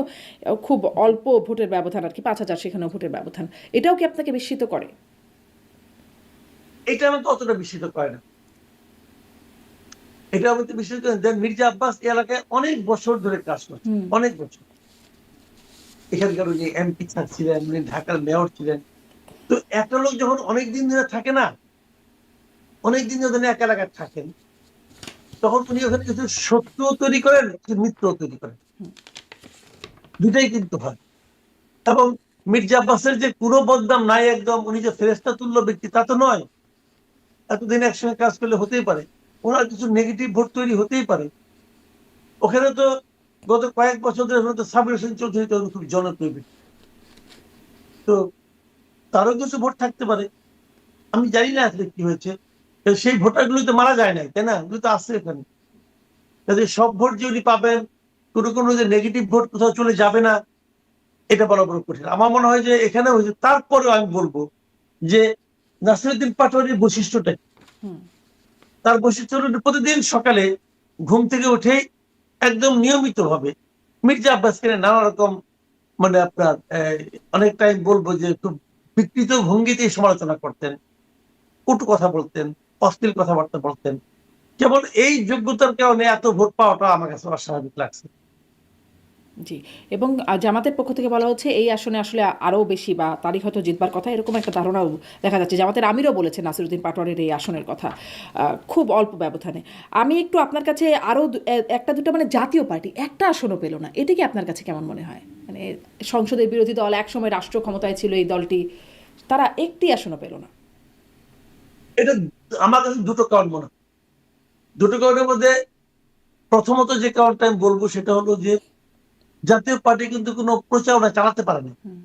A: খুব অল্প ভোটের ব্যবধান আর কি, ৫,০০০ সেখানেও ভোটের ব্যবধান। এটাও কি আপনাকে বিস্মিত করে?
B: এটা আমাকে অতটা বিস্মিত করে না। এটা আমাকে বিস্মিত করে না। মির্জা আব্বাস এই এলাকায় অনেক বছর ধরে কাজ করছে,
A: হুম।
B: অনেক বছর। এখানকার উনি এমপি ছিলেন, উনি ঢাকার মেয়র ছিলেন। তো একটা লোক যখন অনেকদিন ধরে থাকে না, অনেকদিন ধরে এক এলাকায় থাকেন, তখন উনি ওখানে কিছু শত্রু তৈরি করেন, কিছু মিত্র তৈরি করেন, দুটাই কিন্তু হয়। এবং মির্জা আব্বাসের যে কোনো বদনাম নাই, একদম উনি যে ফেরেশতা তুল্য ব্যক্তি তা তো নয়। এতদিন একসঙ্গে কাজ করলে হতেই পারে ওনার কিছু নেগেটিভ ভোট তৈরি হতেই পারে। ওখানে তো গত কয়েক বছর ধরে ওখানে তো সাবির হোসেন চৌধুরী তো খুব জনপ্রিয় ব্যক্তি। তো তারও কিছু ভোট থাকতে পারে, আমি জানি না আসলে কি হয়েছে। তো সেই ভোটারগুলো তো মারা যায় নাই, তাই না? ওগুলো তো আছে এখানে। কাজে সব ভোট যে উনি পাবেন, কোনো কোনো যে নেগেটিভ ভোট কোথাও চলে যাবে না, এটা বলা বড় কঠিন। আমার মনে হয় যে এখানে হয়েছে। তারপরেও আমি বলবো যে নাসিরুদ্দিন পাটোয়ারির বৈশিষ্ট্যটা কি?
A: হুম।
B: তার বৈশিষ্ট্য হলো প্রতিদিন সকালে ঘুম থেকে উঠেই একদম নিয়মিত ভাবে মির্জা আব্বাসকে নিয়ে নানা রকম, মানে আপনার অনেক টাইম বলবো যে খুব বিকৃত ভঙ্গিতে সমালোচনা করতেন, কটু কথা বলতেন, অশ্লীল কথাবার্তা বলতেন। যেমন এই যোগ্যতার কারণে এত ভোট পাওয়াটা আমার কাছে অস্বাভাবিক লাগছে।
A: জি। এবং জামাতের পক্ষ থেকে বলা হচ্ছে এই আসনে আসলে আরও বেশি বা তারই হয়তো জিতবার কথা, এরকম একটা ধারণাও দেখা যাচ্ছে। জামাতের আমিরও বলেছেন নাসিরুদ্দিন পাটোয়ারির এই আসনের কথা, খুব অল্প ব্যবধানে। আমি একটু আপনার কাছে আরও একটা দুটো, মানে জাতীয় পার্টি একটা আসনও পেল না, এটা কি আপনার কাছে কেমন মনে হয়? মানে সংসদের বিরোধী দল, একসময় রাষ্ট্র ক্ষমতায় ছিল এই দলটি, তারা একটি আসনও পেল না।
B: এটা আমার কাছে দুটো কারণ মনে হয়। দুটো কারণের মধ্যে প্রথমত যে কারণটা আমি বলবো সেটা হলো যে জাতীয় পার্টি কিন্তু কোনো প্রচারণা চালাতে পারেনি।
A: হুম।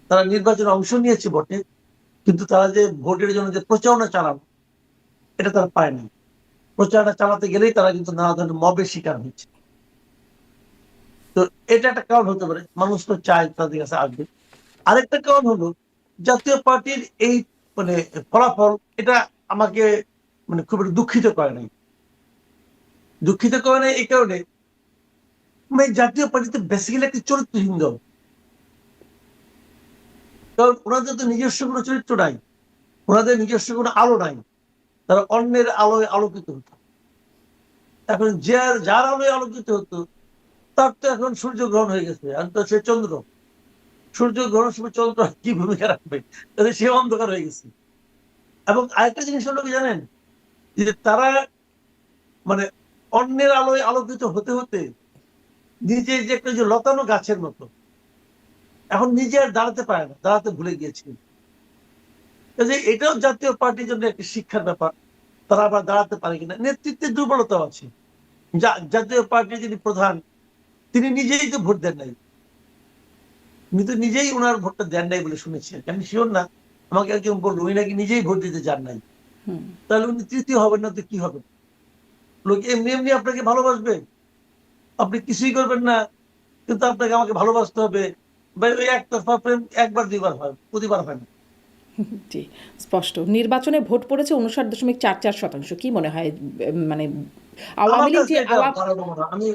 B: তারা নির্বাচনে অংশ নিয়েছে বটে, কিন্তু তারা যে ভোটের জন্য যে প্রচারণা চালানো, এটা তারা পায়নি। প্রচারণা চালাতে গেলেই তারা কিন্তু নানা ধরনের মবের শিকার হচ্ছে। তো এটা একটা কারণ হতে পারে, মানুষ তো চায় তাদের কাছে আসবে। আরেকটা কারণ হলো জাতীয় পার্টির এই মানে ফলাফল, এটা আমাকে মানে খুব একটা দুঃখিত করে নাই। দুঃখিত করে নাই এই কারণে, মানে জাতীয় পার্টিতে বেসিক্যালি একটি চরিত্রহীন দল। কারণ ওনাদের তো নিজস্ব কোনো চরিত্র নাই, ওনাদের নিজস্ব কোনো আলো নাই। তারা অন্যের আলোয় আলোকিত হতো। এখন যার যার আলোয় আলোকিত হতো, তার তো এখন সূর্যগ্রহণ হয়ে গেছে, আর তো সে চন্দ্র। সূর্যগ্রহণের সময় চন্দ্র কি ভূমিকা রাখবে? তাহলে সে অন্ধকার হয়ে গেছে। এবং আরেকটা জিনিস হলো কি জানেন, যে তারা মানে অন্যের আলোয় আলোকিত হতে হতে নিজে যে একটা যে লতানো গাছের মতো, এখন নিজে আর দাঁড়াতে পারে না, দাঁড়াতে ভুলে গিয়েছে। কাজে এটাও জাতীয় পার্টির জন্য একটা শিক্ষার ব্যাপার। তারা আবার দাঁড়াতে পারে কিনা, নেতৃত্বের দুর্বলতা আছে। জাতীয় পার্টির যিনি প্রধান, তিনি নিজেই তো ভোট দেন নাই। উনি তো নিজেই ওনার ভোটটা দেন নাই বলে শুনেছি, আমি শিওর না। আমাকে একজন বললো উনি নাকি নিজেই ভোট দিতে যান নাই।
A: হুম।
B: তাহলে উনি তৃতীয় হবেন না তো কি হবে? লোক এমনি এমনি আপনাকে ভালোবাসবে, আপনি কিছুই করবেন না, কিন্তু আপনাকে আমাকে ভালোবাসতে হবে। ভাই ওই একতরফা প্রেম একবার দুইবার হয়, প্রতিবার হয় না।
A: জি, স্পষ্ট। নির্বাচনে ভোট পড়েছে ৫৯.৪৪%। কি মনে হয়, মানে
B: আমার
A: আওয়ামী লীগ
B: কাছে
A: যে
B: এটা বাড়াবো না আমি।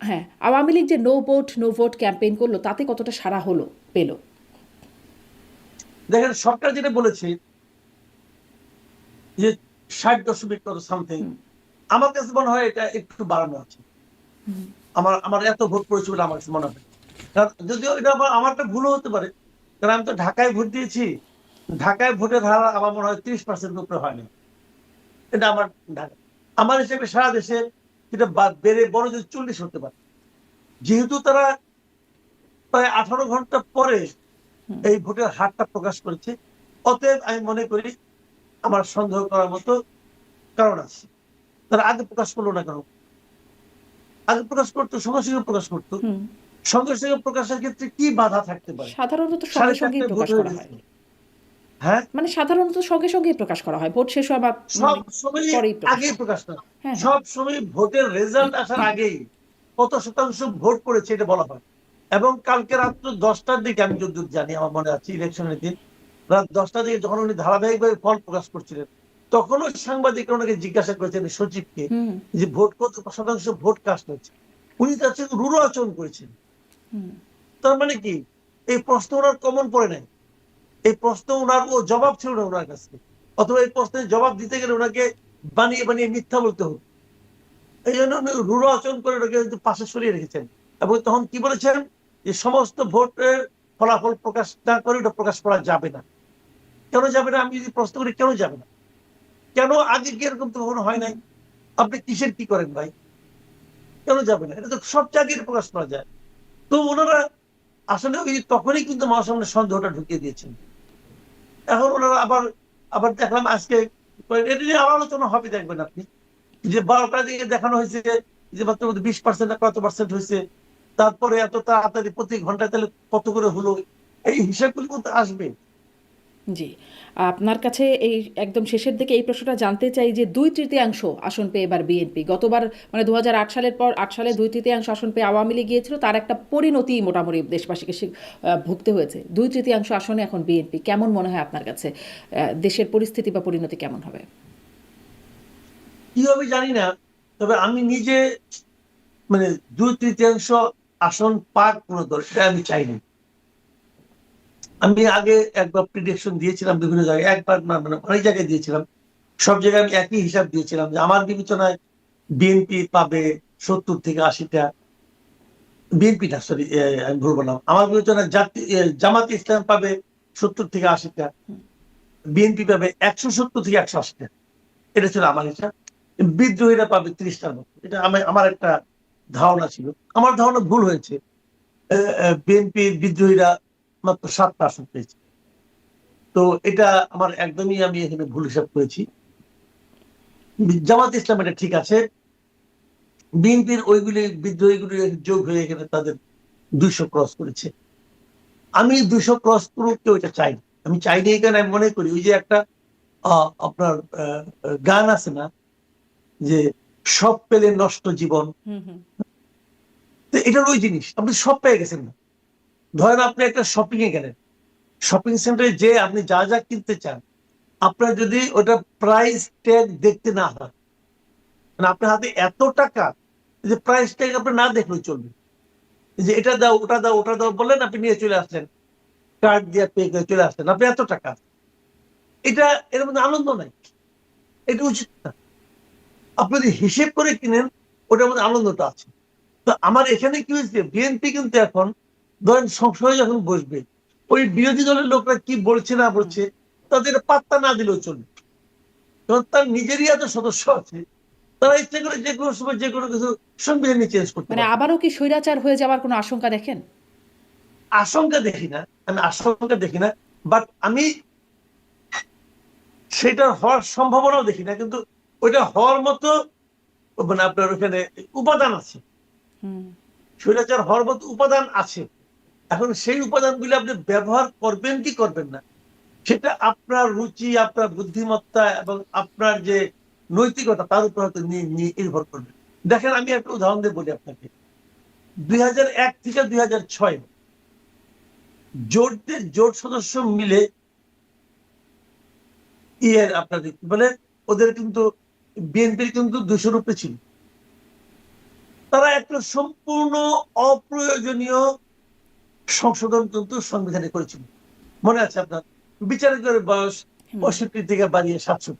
A: হ্যাঁ, আওয়ামী লীগ যে no vote no vote campaign করলো, তাতে কতটা সাড়া হলো, পেল?
B: দেখেন সরকার যেটা বলেছে যে ৬০ দশমিক কত সামথিং,
A: হুম।
B: আমার কাছে মনে হয় এটা একটু বাড়ানো আছে।
A: হুম।
B: আমার আমার এত ভোট পড়েছে বলে আমার কাছে মনে হয়। যদিও এটা আমার একটা ভুলও হতে পারে, কারণ আমি তো ঢাকায় ভোট দিয়েছি। ঢাকায় ভোটের হার আমার মনে হয় 30% উপরে হয়নি। এটা আমার ঢাকা, আমার হিসেবে সারা দেশে এটা বেড়ে বড় যদি 40 হতে পারে। যেহেতু তারা প্রায় 18 ঘন্টা পরে
A: হুম
B: এই ভোটের হারটা প্রকাশ করেছে, অতএব আমি মনে করি আমার সন্দেহ করার মতো কারণ আছে। তারা আগে প্রকাশ করলো না কেন? আগে প্রকাশ করতো, সঙ্গে সঙ্গে প্রকাশ করতো।
A: হুম
B: সঙ্গে সঙ্গে প্রকাশের ক্ষেত্রে কি বাধা থাকতে পারে?
A: সাধারণত সঙ্গে সঙ্গেই
B: 4:30টায় ভোট
A: প্রকাশ
B: হয়ে
A: করা হয়।
B: গেছে। হ্যাঁ,
A: মানে সাধারণত সঙ্গে সঙ্গেই প্রকাশ করা হয়, ভোট শেষ হওয়া
B: সব
A: মানে
B: সময়
A: পরেই প্রকাশ
B: আগেই
A: করা হয়।
B: প্রকাশ না,
A: হ্যাঁ হ্যাঁ।
B: সব সময় ভোটের রেজাল্ট আসার আগেই কত শতাংশ ভোট পড়েছে এটা বলা হয়। এবং কালকে রাত্র 10টার দিকে, আমি যতদূর জানি, আমার মনে আছে ইলেকশনের দিন রাত 10টার দিকে যখন উনি ধারাবাহিকভাবে ফল প্রকাশ করছিলেন, তখনও সাংবাদিকরা ওনাকে জিজ্ঞাসা করেছেন, সচিবকে,
A: হুম
B: যে ভোট কত শতাংশ ভোট কাস্ট হয়েছে। উনি তার সাথে রূঢ় আচরণ করেছেন।
A: হুম
B: তার মানে কি, এই প্রশ্ন ওনার কমন পড়ে নাই, এই প্রশ্ন ওনার ও জবাব ছিল না ওনার কাছে, অথবা এই প্রশ্নের জবাব দিতে গেলে ওনাকে বানিয়ে বানিয়ে মিথ্যা বলতে হতো। এই জন্য উনি রূঢ় আচরণ করে ওনাকে কিন্তু পাশে সরিয়ে রেখেছেন। এবং তখন কি বলেছেন, যে সমস্ত ভোটের ফলাফল প্রকাশ না করে ওটা প্রকাশ করা যাবে না। কেন যাবে না? আমি যদি প্রশ্ন করি, কেন যাবে না? কেন? আগে কি এরকম তো কখনো হয় নাই? আপনি কিসের কি করেন ভাই? কেন যাবে না? এটা তো সব জায়গায় প্রকাশ করা যায়। তো ওনারা আসলে ওই তখনই কিন্তু আমার সামনে সন্দেহটা ঢুকিয়ে দিয়েছেন। এখন ওনারা আবার আবার দেখলাম আজকে, এটা নিয়ে আবার আলোচনা হবে, দেখবেন আপনি, যে 12টার দিকে দেখানো হয়েছে যে মাত্র 20% না কত পার্সেন্ট হয়েছে, তারপরে এত তাড়াতাড়ি প্রতি ঘন্টায় তাহলে কত করে হলো, এই হিসাবগুলো কিন্তু আসবে।
A: জি, আপনার কাছে এই একদম শেষের দিকে এই প্রশ্নটা জানতে চাই যে 2/3 আসন পেয়ে এবার বিএনপি, গতবার মানে 2008 সালের পর 8 সালে 2/3 আসন পেয়ে আওয়ামী লীগ গিয়েছিল, তার একটা পরিণতি মোটামুটি দেশবাসীকে ভুগতে হয়েছে। 2/3 আসনে এখন বিএনপি, কেমন মনে হয় আপনার কাছে দেশের পরিস্থিতি বা পরিণতি কেমন হবে?
B: কি হবে জানি না, তবে আমি নিজে মানে 2/3 আসন পাক কোন দল, সেটা আমি চাইনি। আমি আগে একবার প্রিডিকশন দিয়েছিলাম বিভিন্ন জায়গায়, একবার না মানে অনেক জায়গায় দিয়েছিলাম। সব জায়গায় আমি একই হিসাব দিয়েছিলাম যে আমার বিবেচনায় বিএনপি পাবে 70 থেকে 80টা। বিএনপি না, সরি, আমি ভুল বললাম, আমার বিবেচনায় জামাত ইসলাম পাবে 70 থেকে 80টা, বিএনপি পাবে 170 থেকে 180টা। এটা ছিল আমার হিসাব। বিদ্রোহীরা পাবে 30টার মতো, এটা আমার একটা ধারণা ছিল। আমার ধারণা ভুল হয়েছে। বিএনপি বিদ্রোহীরা মাত্র 7টা আসন পেয়েছে। তো এটা আমার একদমই, আমি এখানে ভুল হিসাব করেছি। জামাত ইসলাম এটা ঠিক আছে, বিএনপির ওইগুলি বিদ্রোহীগুলি যোগ হয়ে এখানে তাদের 200 ক্রস করেছে। আমি 200 ক্রস করুক, কেউ এটা চাই না। আমি চাইনি এই কারণে আমি মনে করি, ওই যে একটা আপনার গান আছে না, যে সব পেলে নষ্ট জীবন।
A: হুম হুম
B: তো এটার ওই জিনিস, আপনি সব পেয়ে গেছেন না। ধরেন আপনি একটা শপিং এ গেলেন, শপিং সেন্টারে যে আপনি যা যা কিনতে চান, আপনার যদি ওটা প্রাইস ট্যাগ দেখতে না হয়, মানে আপনার হাতে এত টাকা যে প্রাইস ট্যাগ আপনি না দেখলেও চলবে, যে এটা দাও ওটা দাও ওটা দাও বললেন, আপনি নিয়ে চলে আসলেন, কার্ড দিয়ে পে করে চলে আসলেন, আপনি এত টাকা, এটা এর মধ্যে আনন্দ নাই, এটা উচিত না। আপনি যদি হিসেব করে কিনেন, ওটার মধ্যে আনন্দটা আছে। তো আমার এখানে কি হয়েছে, বিএনপি কিন্তু এখন ধরেন সংসদে যখন বসবে, ওই বিরোধী দলের লোকরা কি বলছে না
A: হুম।
B: বলছে তাদের পাত্তা না দিলেও চলবে, কারণ তার নিজেরই এত সদস্য আছে। তারা ইচ্ছে করে যে কোনো সময় যে কোনো কিছু সংবিধানে চেঞ্জ করতে
A: মানে
B: পারবে।
A: আবারও কি স্বৈরাচার হয়ে যাওয়ার কোনো আশঙ্কা দেখেন?
B: আশঙ্কা দেখি না, আমি আশঙ্কা দেখি না, বাট আমি সেটা হওয়ার সম্ভাবনাও দেখি না, কিন্তু ওইটা হওয়ার মতো মানে আপনার ওখানে উপাদান আছে,
A: হুম
B: স্বৈরাচার হওয়ার মতো উপাদান আছে। এখন সেই উপাদানগুলি আপনি ব্যবহার করবেন কি করবেন না, সেটা আপনার রুচি, আপনার বুদ্ধিমত্তা এবং আপনার যে নৈতিকতা, তার উপর হয়তো নির্ভর করবে। দেখেন, আমি একটা উদাহরণ দিয়ে বলি আপনাকে। 2001 থেকে 2006 জোট সদস্য মিলে আপনার কি বলে, ওদের কিন্তু বিএনপির কিন্তু 200 উপরে ছিল। তারা একটা সম্পূর্ণ অপ্রয়োজনীয় সংশোধন কিন্তু সংবিধানে করেছিল। মনে আছে আপনার, বিচারকের বয়স
A: হুম
B: 65 থেকে বাড়িয়ে 67।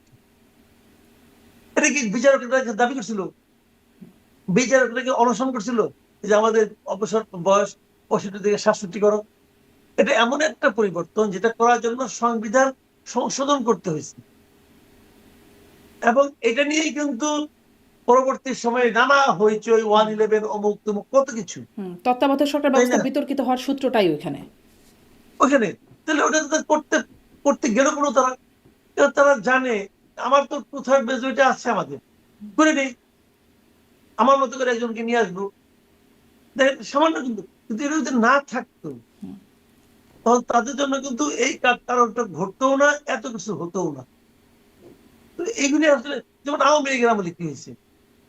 B: এটা কি বিচারকরা দাবি করছিল? বিচারকরা কি অনশন করছিল যে আমাদের অবসর বয়স 65 থেকে 67 করো। এটা এমন একটা পরিবর্তন যেটা করার জন্য সংবিধান সংশোধন করতে হয়েছে, এবং এটা নিয়েই কিন্তু পরবর্তী সময়ে নানা হইচই 111 অমুক তমুক কত কিছু,
A: তত্ত্বাবধায়ক সরকার
B: তাই
A: ব্যবস্থা
B: না?
A: বিতর্কিত হওয়ার সূত্রটাই ওইখানে।
B: ওখানে তাহলে ওটা তো করতে করতে গেল কোনো তারা, কারণ তারা জানে আমার তো 2/3 মেজরিটি আছে, আমাদের করে নেই, আমার মতো করে একজনকে নিয়ে আসবো। দেখেন সামান্য, কিন্তু কিন্তু এটা যদি না থাকতো তখন তাদের জন্য কিন্তু এই কারণটা ঘটতেও না, এত কিছু হতেও না। তো এইগুলি আসলে যেমন আওয়ামী লীগের আমলে কি হয়েছে,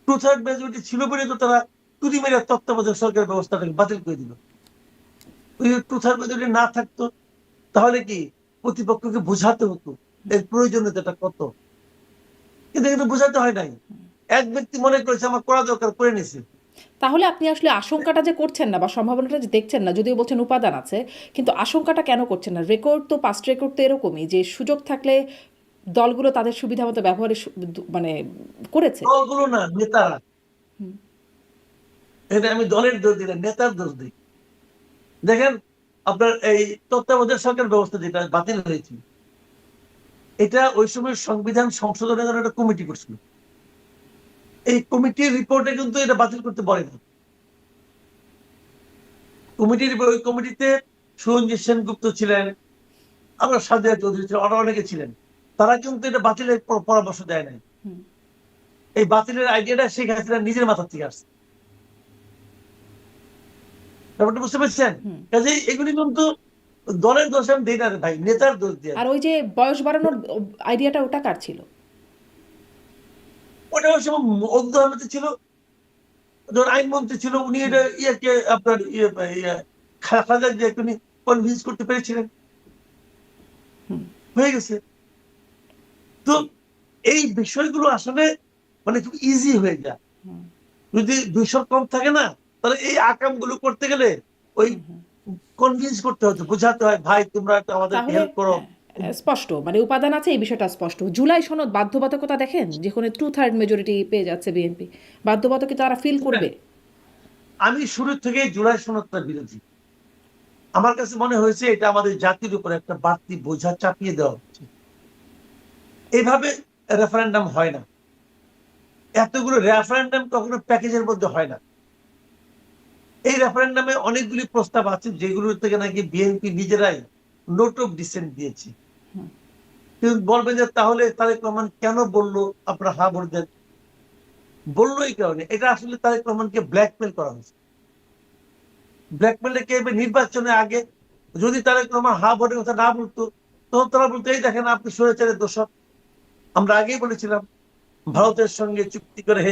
B: 2/3 মেজরিটি ছিল বলে তো তারা তুলি মেরে তত্ত্বাবধায়ক সরকারের ব্যবস্থাটাকে বাতিল করে দিল। ওই 2/3 মেজরিটি না থাকতো তাহলে কি প্রতিপক্ষকে বোঝাতে হতো এর প্রয়োজনীয়তাটা কত, কিন্তু কিন্তু বোঝাতে হয় নাই। এক ব্যক্তি মনে করেছে আমার করা দরকার, করে নিছে।
A: তাহলে আপনি আসলে আশঙ্কাটা যে করছেন না বা সম্ভাবনাটা যে দেখছেন না, যদিও বলছেন উপাদান আছে, কিন্তু আশঙ্কাটা কেন করছেন না? রেকর্ড তো, পাস্ট রেকর্ড তো এরকমই যে সুযোগ থাকলে দলগুলো তাদের সুবিধা মতো ব্যবহারের মানে করেছে।
B: দলগুলো না, নেতারা।
A: হুম।
B: এটা আমি দলের দোষ দিই না, নেতার দোষ দিই। দেখেন আপনার এই তত্ত্বাবধায়ক সরকার ব্যবস্থা যেটা বাতিল হয়েছিল, এটা ওই সময় সংবিধান সংশোধনের জন্য একটা কমিটি করছিল। এই কমিটির রিপোর্টে কিন্তু এটা বাতিল করতে বলে না। ওই কমিটিতে সুরঞ্জিত সেনগুপ্ত ছিলেন, আমরা সাদিয়া চৌধুরী ছিলেন, আরো অনেকে ছিলেন। তারা কিন্তু এটা বাতিলের পরামর্শ দেয় নাই।
A: হুম।
B: এই বাতিলের আইডিয়াটা শেখ হাসিনা নিজের মাথা থেকে আসছে। ব্যাপারটা বুঝতে পারছেন?
A: হুম।
B: কাজেই এগুলি কিন্তু দলের দোষ আমি দিই না রে ভাই, নেতার দোষ দিয়ে।
A: আর ওই যে বয়স বাড়ানোর আইডিয়াটা ওটা কার ছিল?
B: ওটা ওই সময় অব্দ আহমেদ ছিল, যখন আইনমন্ত্রী ছিল, উনি এটা ইয়েকে আপনার খালেদা জিয়াকে উনি কনভিন্স করতে পেরেছিলেন,
A: হুম।
B: হয়ে গেছে। তো
A: জি।
B: এই বিষয়গুলো আসলে মানে খুব ইজি হয়ে যায়
A: হুম।
B: যদি 200 কম থাকে না, তাহলে এই আকাম গুলো করতে গেলে ওই
A: হুম। হুম।
B: কনভিন্স করতে হতো, বোঝাতে হয় ভাই তোমরা একটু আমাদেরকে
A: তাহলে
B: হেল্প করো।
A: হ্যাঁ, স্পষ্ট মানে উপাদান আছে, এই বিষয়টা স্পষ্ট। জুলাই সনদ বাধ্যবাধকতা দেখেন, যেখানে 2/3 মেজরিটি পেয়ে যাচ্ছে বিএনপি, বাধ্যবাধকতা তারা ফিল করবে।
B: আমি শুরু থেকে জুলাই সনদটার বিরোধী। আমার কাছে মনে হয়েছে এটা আমাদের জাতির উপর একটা বাড়তি বোঝা চাপিয়ে দেওয়া হচ্ছে। এইভাবে রেফারেন্ডাম হয় না, এতগুলো রেফারেন্ডাম কখনো প্যাকেজের মধ্যে হয় না। এই রেফারেন্ডামে অনেকগুলি প্রস্তাব আছে যেগুলো থেকে নাকি বিএনপি নিজেরাই নোট অফ ডিসেন্ট দিয়েছে। কিন্তু বলবেন যে তাহলে তারেক রহমান কেন বললো আপনারা হা ভোট দেন? বললো এই কারণে, এটা আসলে তারেক রহমানকে ব্ল্যাকমেল করা হয়েছে। ব্ল্যাকমেলটা কে? নির্বাচনের আগে যদি তারেক রহমান হা ভোটের কথা না বলতো, তখন তারা বলতো এই দেখেন আপনি স্বৈরাচারের দোষক। আমরা আগেই বলেছিলাম ভারতের সঙ্গে চুক্তি করে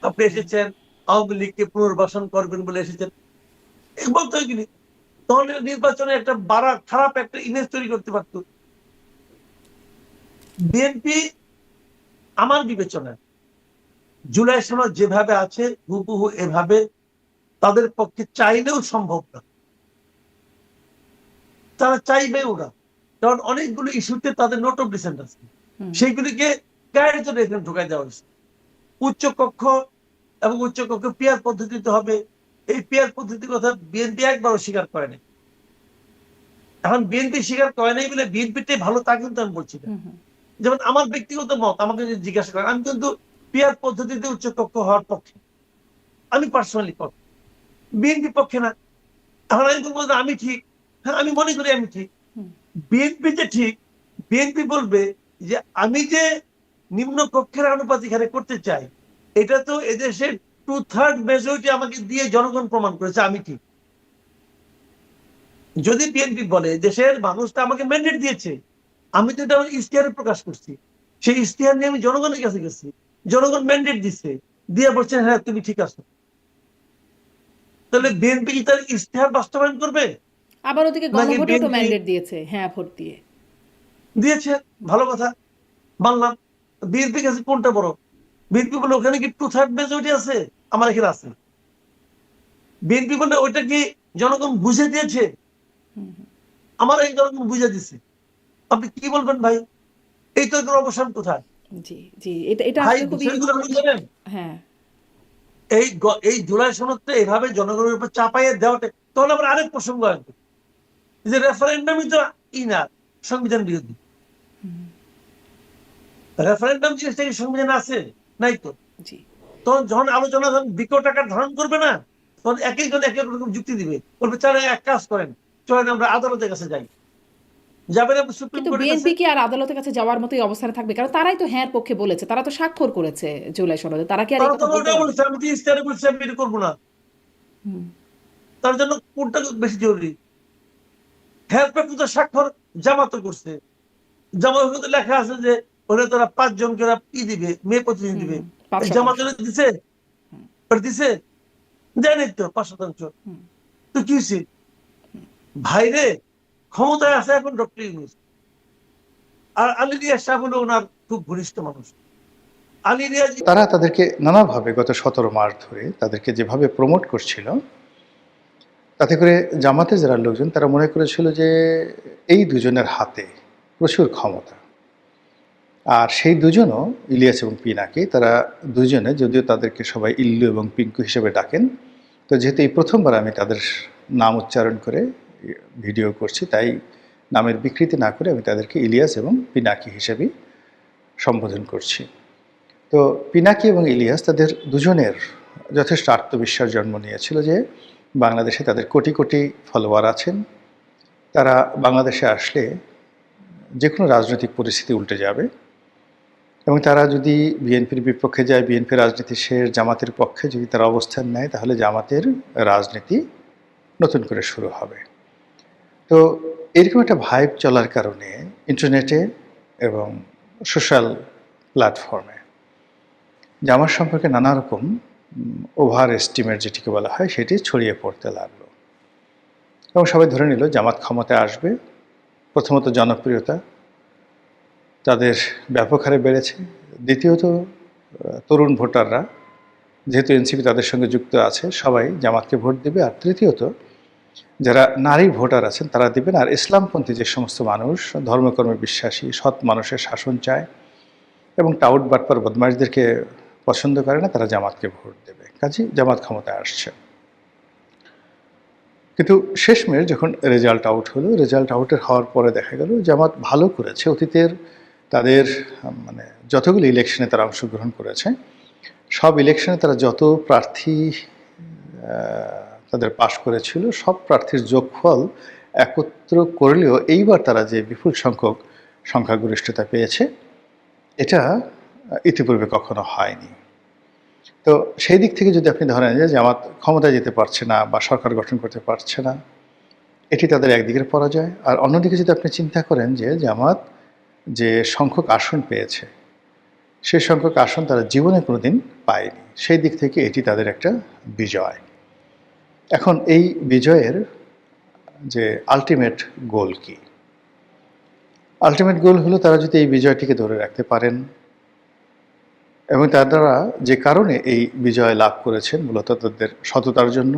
B: আপনি এসেছেন, আওয়ামী লীগকে পুনর্বাসন করবেন বলে এসেছেন, বলতো এগুলি। তখন নির্বাচনে একটা খারাপ একটা ইমেজ তৈরি করতে পারতো। বিএনপি আমার বিবেচনায় জুলাই সনদ যেভাবে আছে হুবহু এভাবে তাদের পক্ষে চাইলেও সম্ভব না, তারা চাইবেও না, কারণ অনেকগুলো ইস্যুতে তাদের নোট অফ ডিসেন্ট আছে, সেইগুলিকে গায়ের জন্য এখানে ঢুকাই দেওয়া হয়েছে। উচ্চ কক্ষ এবং উচ্চ কক্ষ পিয়ার পদ্ধতিতে হবে, এই পিয়ার পদ্ধতির কথা বিএনপি একবারও স্বীকার করে নাই। এখন বিএনপি স্বীকার করে নাই বলে বিএনপিটাই ভালো তা কিন্তু আমি বলছি না। যেমন আমার ব্যক্তিগত মত আমাকে যদি জিজ্ঞাসা করেন, আমি কিন্তু পিয়ার পদ্ধতিতে উচ্চ কক্ষ হওয়ার পক্ষে, আমি পার্সোনালি পক্ষে, বিএনপি পক্ষে না। এখন আমি বলবো যে আমি ঠিক, হ্যাঁ আমি মনে করি আমি ঠিক। বিএনপি যে ঠিক, বিএনপি বলবে যে আমি যে নিম্ন কক্ষের আনুপাতিক হারে করতে চাই, এটা তো এদেশের 2/3 মেজরিটি আমাকে দিয়ে জনগণ প্রমাণ করেছে আমি ঠিক। যদি বিএনপি বলে দেশের মানুষটা আমাকে ম্যান্ডেট দিয়েছে, আমি তো এটা ইশতেহারে প্রকাশ করছি, সেই ইশতেহার নিয়ে আমি জনগণের কাছে গেছি, জনগণ ম্যান্ডেট দিচ্ছে, দিয়ে বলছেন হ্যাঁ তুমি ঠিক আছো, তাহলে বিএনপি কি তার ইশতেহার বাস্তবায়ন করবে?
A: আবার ওদিকে
B: নাকি
A: গণভোটেও তো
B: বিএনপি
A: ম্যান্ডেট দিয়েছে, হ্যাঁ ভোট দিয়ে
B: দিয়েছে, ভালো কথা, মানলাম। বিএনপি কাছে কোনটা বড়? বিএনপি বলে ওখানে কি 2/3 মেজরিটি আছে, আমার এখানে আছে। বিএনপি বলে ওইটা কি জনগণ বুঝে দিয়েছে, আমার এই জনগণ বুঝে দিচ্ছে। আপনি কি বলবেন ভাই? এই তো এর অবসান কোথায়?
A: জি জি, এটা এটা
B: ভাই
A: আসলে খুবই
B: বিষয়গুলো বুঝলেন?
A: হ্যাঁ।
B: এই জুলাই সনদটা এভাবে জনগণের উপর চাপাইয়ে দেওয়াটা তখন আবার আরেক প্রসঙ্গ আসবে যে রেফারেন্ডামই তো না, সংবিধান বিরোধী। রেফারেন্ডাম জিনিসটা কি সংবিধান আছে? নাই তো।
A: জি।
B: তখন যখন আলোচনা যখন বিকট আকার ধারণ করবে না, তখন এক একজন এক এক রকম যুক্তি দিবে, বলবে তারা এক কাজ করেন, চলেন আমরা আদালতের কাছে যাই। যাবেন আপনি সুপ্রিম
A: কিন্তু
B: কোর্টের কাছে।
A: বিএনপি কি আর আদালতের কাছে যাওয়ার মতোই অবস্থানে থাকবে? কারণ তারাই তো হ্যাঁ পক্ষে বলেছে, তারা তো স্বাক্ষর করেছে জুলাই সনদে, তারা কি আর এই
B: তারা তো
A: কথা বলতে
B: ওটা
A: পারবে?
B: বলছে, আমি তো ইস্তাহারে বলছি আমি এটা করবো না।
A: হুম।
B: তার জন্য কোনটা বেশি জরুরি? হ্যাঁ তো স্বাক্ষর জামাতও করছে। জামাত লেখা আছে যে ওরা তারা ৫ জনকে দিবে, মেয়ে প্রতিনিধি দিবে।
A: হুম, ৫%।
B: জামাত দিছে,
A: হুম,
B: দিছে, দেয়নি তো ৫%।
A: হুম,
B: তো কি হয়েছে ভাইরে? ক্ষমতায় আছে এখন ডক্টর ইউনূস, আর আলী রিয়াজ সাহেব হলো ওনার খুব ঘনিষ্ঠ মানুষ। আলী রিয়াজ
C: তারা তাদেরকে নানাভাবে গত ১৭ মাস ধরে তাদেরকে যেভাবে প্রমোট করছিল, তাতে করে জামাতে যারা লোকজন তারা মনে করেছিল যে এই দুজনের হাতে প্রচুর ক্ষমতা। আর সেই দুজনও, ইলিয়াস এবং পিনাকি, তারা দুজনে, যদিও তাদেরকে সবাই ইল্লু এবং পিঙ্কু হিসেবে ডাকেন, তো যেহেতু এই প্রথমবার আমি তাদের নাম উচ্চারণ করে ভিডিও করছি, তাই নামের বিকৃতি না করে আমি তাদেরকে ইলিয়াস এবং পিনাকি হিসেবেই সম্বোধন করছি। তো পিনাকি এবং ইলিয়াস তাদের দুজনের যথেষ্ট আত্মবিশ্বাস জন্ম নিয়েছিল যে বাংলাদেশে তাদের কোটি কোটি ফলোয়ার আছেন, তারা বাংলাদেশে আসলে যে কোনো রাজনৈতিক পরিস্থিতি উল্টে যাবে, এবং তারা যদি বিএনপির বিপক্ষে যায়, বিএনপির রাজনীতি শেষ, জামাতের পক্ষে যদি তারা অবস্থান নেয়, তাহলে জামাতের রাজনীতি নতুন করে শুরু হবে। তো এরকম একটা ভাইব চলার কারণে ইন্টারনেটে এবং সোশ্যাল প্ল্যাটফর্মে জামাত সম্পর্কে নানা রকম ওভার এস্টিমেট যেটিকে বলা হয় সেটি ছড়িয়ে পড়তে লাগলো, এবং সবাই ধরে নিল জামাত ক্ষমতায় আসবে। প্রথমত জনপ্রিয়তা তাদের ব্যাপক হারে বেড়েছে, দ্বিতীয়ত তরুণ ভোটাররা, যেহেতু এনসিপি তাদের সঙ্গে যুক্ত আছে, সবাই জামাতকে ভোট দেবে। আর তৃতীয়ত যারা নারী ভোটার আছেন তারা দেবেন, আর ইসলামপন্থী যে সমস্ত মানুষ ধর্মকর্মে বিশ্বাসী, সৎ মানুষের শাসন চায় এবং টাউট বাটপার বদমাশদেরকে পছন্দ করে না, তারা জামাতকে ভোট দেবে। কাজেই জামাত ক্ষমতায় আসছে। কিন্তু শেষমেশ যখন রেজাল্ট আউট হলো, রেজাল্ট আউটের হওয়ার পরে দেখা গেল জামাত ভালো করেছে। অতীতের তাদের মানে যতগুলো ইলেকশনে তারা অংশগ্রহণ করেছে, সব ইলেকশনে তারা যত প্রার্থী তাদের পাশ করেছিল, সব প্রার্থীর যোগফল একত্র করলেও এইবার তারা যে বিপুল সংখ্যক সংখ্যাগরিষ্ঠতা পেয়েছে, এটা ইতিপূর্বে কখনো হয়নি। তো সেই দিক থেকে যদি আপনি ধরেন যে জামাত ক্ষমতায় যেতে পারছে না বা সরকার গঠন করতে পারছে না, এটি তাদের একদিকের পরাজয়। আর অন্যদিকে যদি আপনি চিন্তা করেন যে জামাত যে সংখ্যক আসন পেয়েছে, সেই সংখ্যক আসন তারা জীবনে কোনোদিন পায়নি, সেই দিক থেকে এটি তাদের একটা বিজয়। এখন এই বিজয়ের যে আলটিমেট গোল কি? আলটিমেট গোল হলো তারা যদি এই বিজয়টিকে ধরে রাখতে পারেন, এবং তারা যে কারণে এই বিজয় লাভ করেছেন, মূলত তাদের সততার জন্য,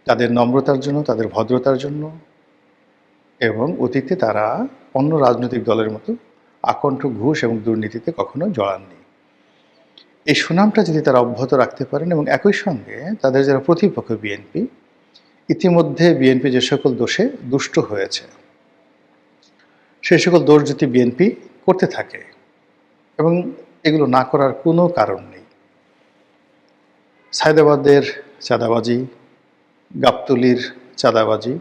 C: তাদের নম্রতার জন্য, তাদের ভদ্রতার জন্য, এবং অতীতে তারা অন্য রাজনৈতিক দলের মতো আকণ্ঠ ঘুষ এবং দুর্নীতিতে কখনো জড়াননি। এই সুনামটা যদি তারা অব্যাহত রাখতে পারেন, এবং একই সঙ্গে তাদের যারা প্রতিপক্ষ বিএনপি, ইতিমধ্যে বিএনপি যে সকল দোষে দুষ্ট হয়েছে, সেই সকল দোষ যদি বিএনপি করতে থাকে, এবং এগুলো না করার কোনো কারণ নেই। সায়দাবাদের চাঁদাবাজি, গাবতলীর চাঁদাবাজি,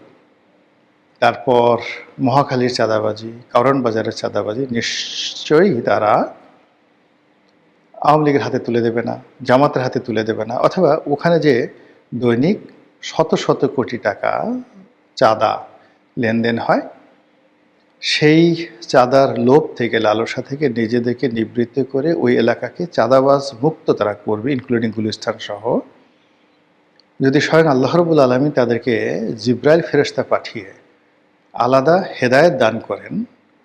C: তারপর মহাখালীর চাঁদাবাজি, কারণ বাজারের চাঁদাবাজি নিশ্চয়ই তারা আওয়ামী লীগের হাতে তুলে দেবে না, জামাতের হাতে তুলে দেবে না, অথবা ওখানে যে দৈনিক শত শত কোটি টাকা চাঁদা লেনদেন হয়, সেই চাঁদার লোভ থেকে, লালসা থেকে নিজেদেরকে নিবৃত্ত করে ওই এলাকাকে চাঁদাবাজ মুক্ত তারা করবে, ইনক্লুডিং গুলিস্তান সহ। যদি স্বয়ং আল্লাহ রাব্বুল আলামিন তাদেরকে জিব্রাইল ফেরেশতা পাঠিয়ে আলাদা হেদায়েত দান করেন,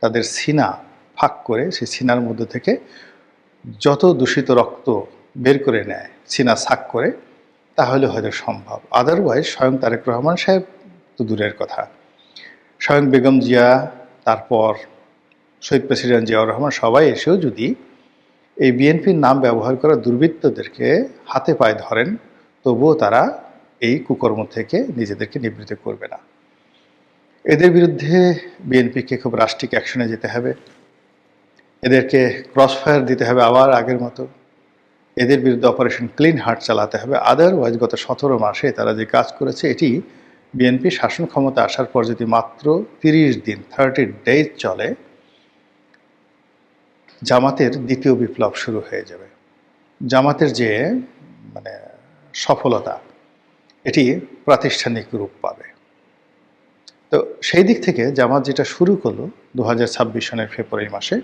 C: তাদের সিনা ফাঁক করে সেই সিনার মধ্যে থেকে যত দূষিত রক্ত বের করে নেয়, সিনা সাক করে, তাহলে হয়তো সম্ভব। আদারওয়াইজ স্বয়ং তারেক রহমান সাহেব তো দূরের কথা, স্বয়ং বেগম জিয়া, তারপর শহীদ প্রেসিডেন্ট জিয়াউর রহমান, সবাই এসেও যদি এই বিএনপির নাম ব্যবহার করা দুর্বৃত্তদেরকে হাতে পায়ে ধরেন, তবুও তারা এই কুকর্ম থেকে নিজেদেরকে নিবৃত্ত করবে না। এদের বিরুদ্ধে বিএনপিকে খুব রাষ্ট্রিক অ্যাকশনে যেতে হবে, এদেরকে ক্রস ফায়ার দিতে হবে আবার আগের মতো, এদের বিরুদ্ধে অপারেশন ক্লিন হার্ট চালাতে হবে। আদারওয়াইজ গত 17 মাসে তারা যে কাজ করেছে, এটি বিএনপি শাসন ক্ষমতা আসার পর যদি মাত্র 30 দিন 30 ডেজ চলে, জামাতের দ্বিতীয় বিপ্লব শুরু হয়ে যাবে। জামাতের যে মানে সফলতা, এটি প্রাতিষ্ঠানিক রূপ পাবে। তো সেই দিক থেকে জামাত যেটা শুরু করলো 2026 সনের ফেব্রুয়ারি মাসে,